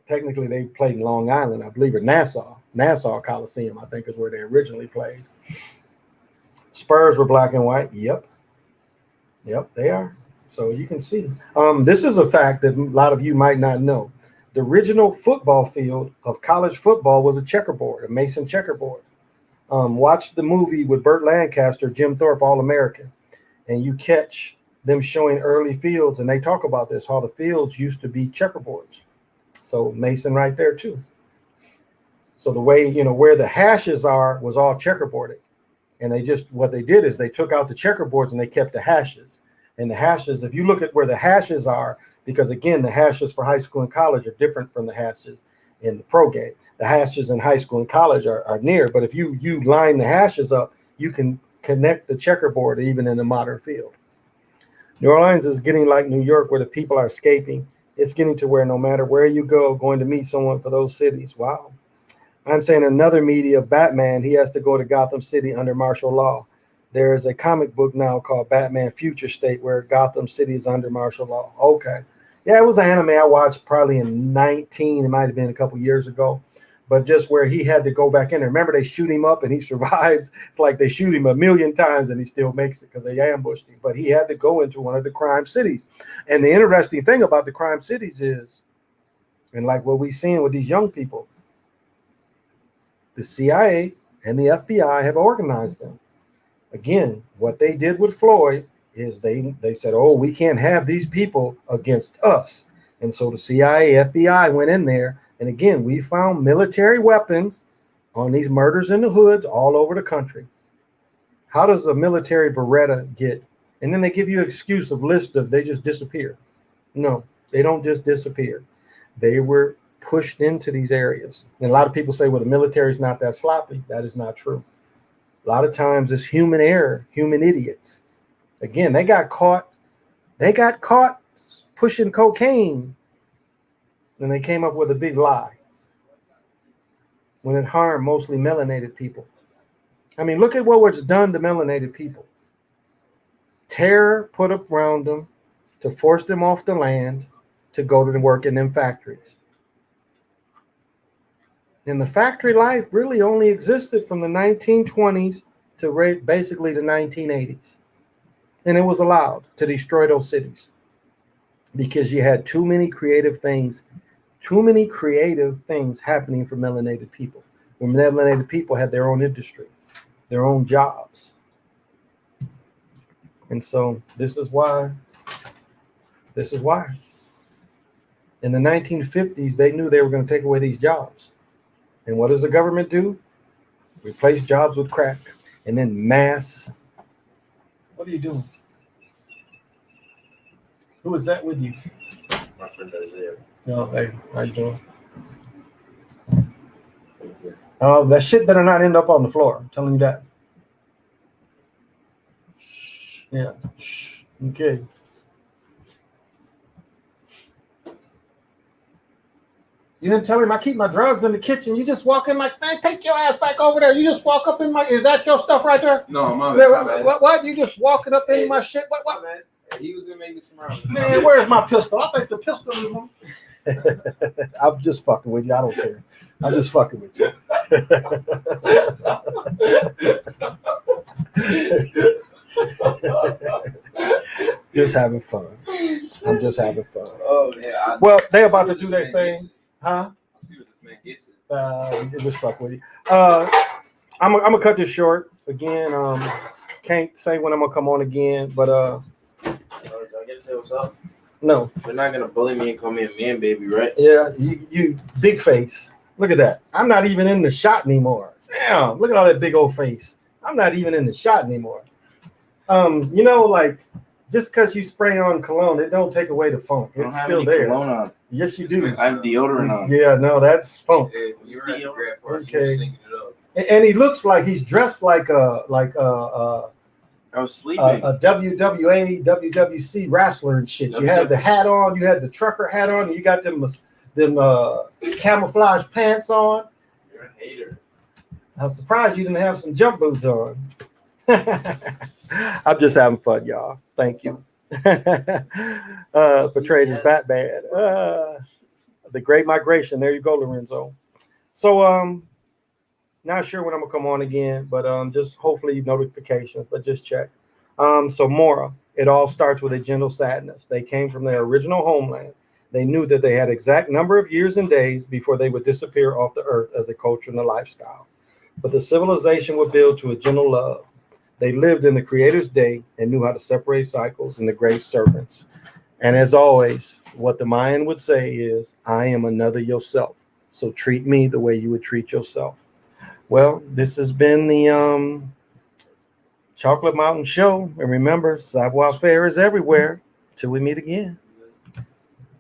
technically they played in Long Island, I believe, or Nassau Coliseum, I think is where they originally played. Spurs were black and white. Yep, they are. So you can see. This is a fact that a lot of you might not know. The original football field of college football was a checkerboard, a Mason checkerboard. Watch the movie with Burt Lancaster, Jim Thorpe, All-American, and you catch them showing early fields, and they talk about this, how the fields used to be checkerboards. So Mason right there too. So the way, where the hashes are was all checkerboarded. And what they did is they took out the checkerboards and they kept the hashes. And the hashes, if you look at where the hashes are, because again, the hashes for high school and college are different from the hashes in the pro game. The hashes in high school and college are near, but if you line the hashes up, you can connect the checkerboard even in the modern field. New Orleans is getting like New York, where the people are escaping. It's getting to where no matter where you go, going to meet someone for those cities. Wow. I'm saying another media of Batman, he has to go to Gotham City under martial law. There's a comic book now called Batman Future State where Gotham City is under martial law. Okay. Yeah, it was an anime I watched probably in 19. It might have been a couple years ago. But just where he had to go back in there. Remember, they shoot him up and he survives. It's like they shoot him a million times and he still makes it because they ambushed him. But he had to go into one of the crime cities. And the interesting thing about the crime cities is, and like what we're seeing with these young people, the CIA and the FBI have organized them. Again, what they did with Floyd is they said, oh, we can't have these people against us. And so the CIA, FBI went in there. And again, we found military weapons on these murders in the hoods all over the country. How does a military Beretta get? And then they give you an excuse of list of they just disappear. No, they don't just disappear. They were pushed into these areas. And a lot of people say, well, the military is not that sloppy. That is not true. A lot of times it's human error, human idiots. Again, they got caught pushing cocaine. And they came up with a big lie when it harmed mostly melanated people. I mean, look at what was done to melanated people. Terror put up around them to force them off the land to go to work in them factories. And the factory life really only existed from the 1920s to basically the 1980s. And it was allowed to destroy those cities because you had too many creative things happening for melanated people. When melanated people had their own industry, their own jobs. And so this is why. In the 1950s, they knew they were going to take away these jobs. And what does the government do? Replace jobs with crack and then mass. What are you doing? Who is that with you? My friend Isaiah. No, hey, how you doing? That shit better not end up on the floor. I'm telling you that. Yeah. Okay. You didn't tell him I keep my drugs in the kitchen. You just walk in like, hey, take your ass back over there. You just walk up in my. Is that your stuff right there? No, my bad. What? You just walking up in my shit? What? Man. He was gonna make me smile. Man, where's my pistol? I think the pistol is on. I'm just fucking with you. I don't care. I'm just fucking with you. Just having fun. I'm just having fun. Oh yeah. Well, they about to do their thing, huh? I see what this man gets it. Just fuck with you. I'm gonna cut this short again. Can't say when I'm gonna come on again, but I get to say what's up. no. You're not gonna bully me and call me a man, baby, right? Yeah, you big face. Look at that. I'm not even in the shot anymore. Damn, look at all that big old face. I'm not even in the shot anymore. Like just because you spray on cologne, it don't take away the funk. It's still there. Cologne on. Yes, you do. I have deodorant on. Yeah, no, that's funk. Hey, you're right. Okay. And he looks like he's dressed like I was sleeping. a WWA, WWC wrestler and shit. You had the hat on, you had the trucker hat on, and you got them camouflage pants on. You're a hater. I'm surprised you didn't have some jump boots on. I'm just having fun, y'all. Thank you. Portrayed as Batman. The Great Migration. There you go, Lorenzo. So not sure when I'm gonna come on again, but just hopefully notifications, but just check. So Mora, it all starts with a gentle sadness. They came from their original homeland. They knew that they had exact number of years and days before they would disappear off the earth as a culture and a lifestyle. But the civilization would build to a gentle love. They lived in the Creator's day and knew how to separate cycles and the great servants. And as always, what the Mayan would say is, I am another yourself. So treat me the way you would treat yourself. Well, this has been the Chocolate Mountain Show. And remember, savoir faire is everywhere. Till we meet again.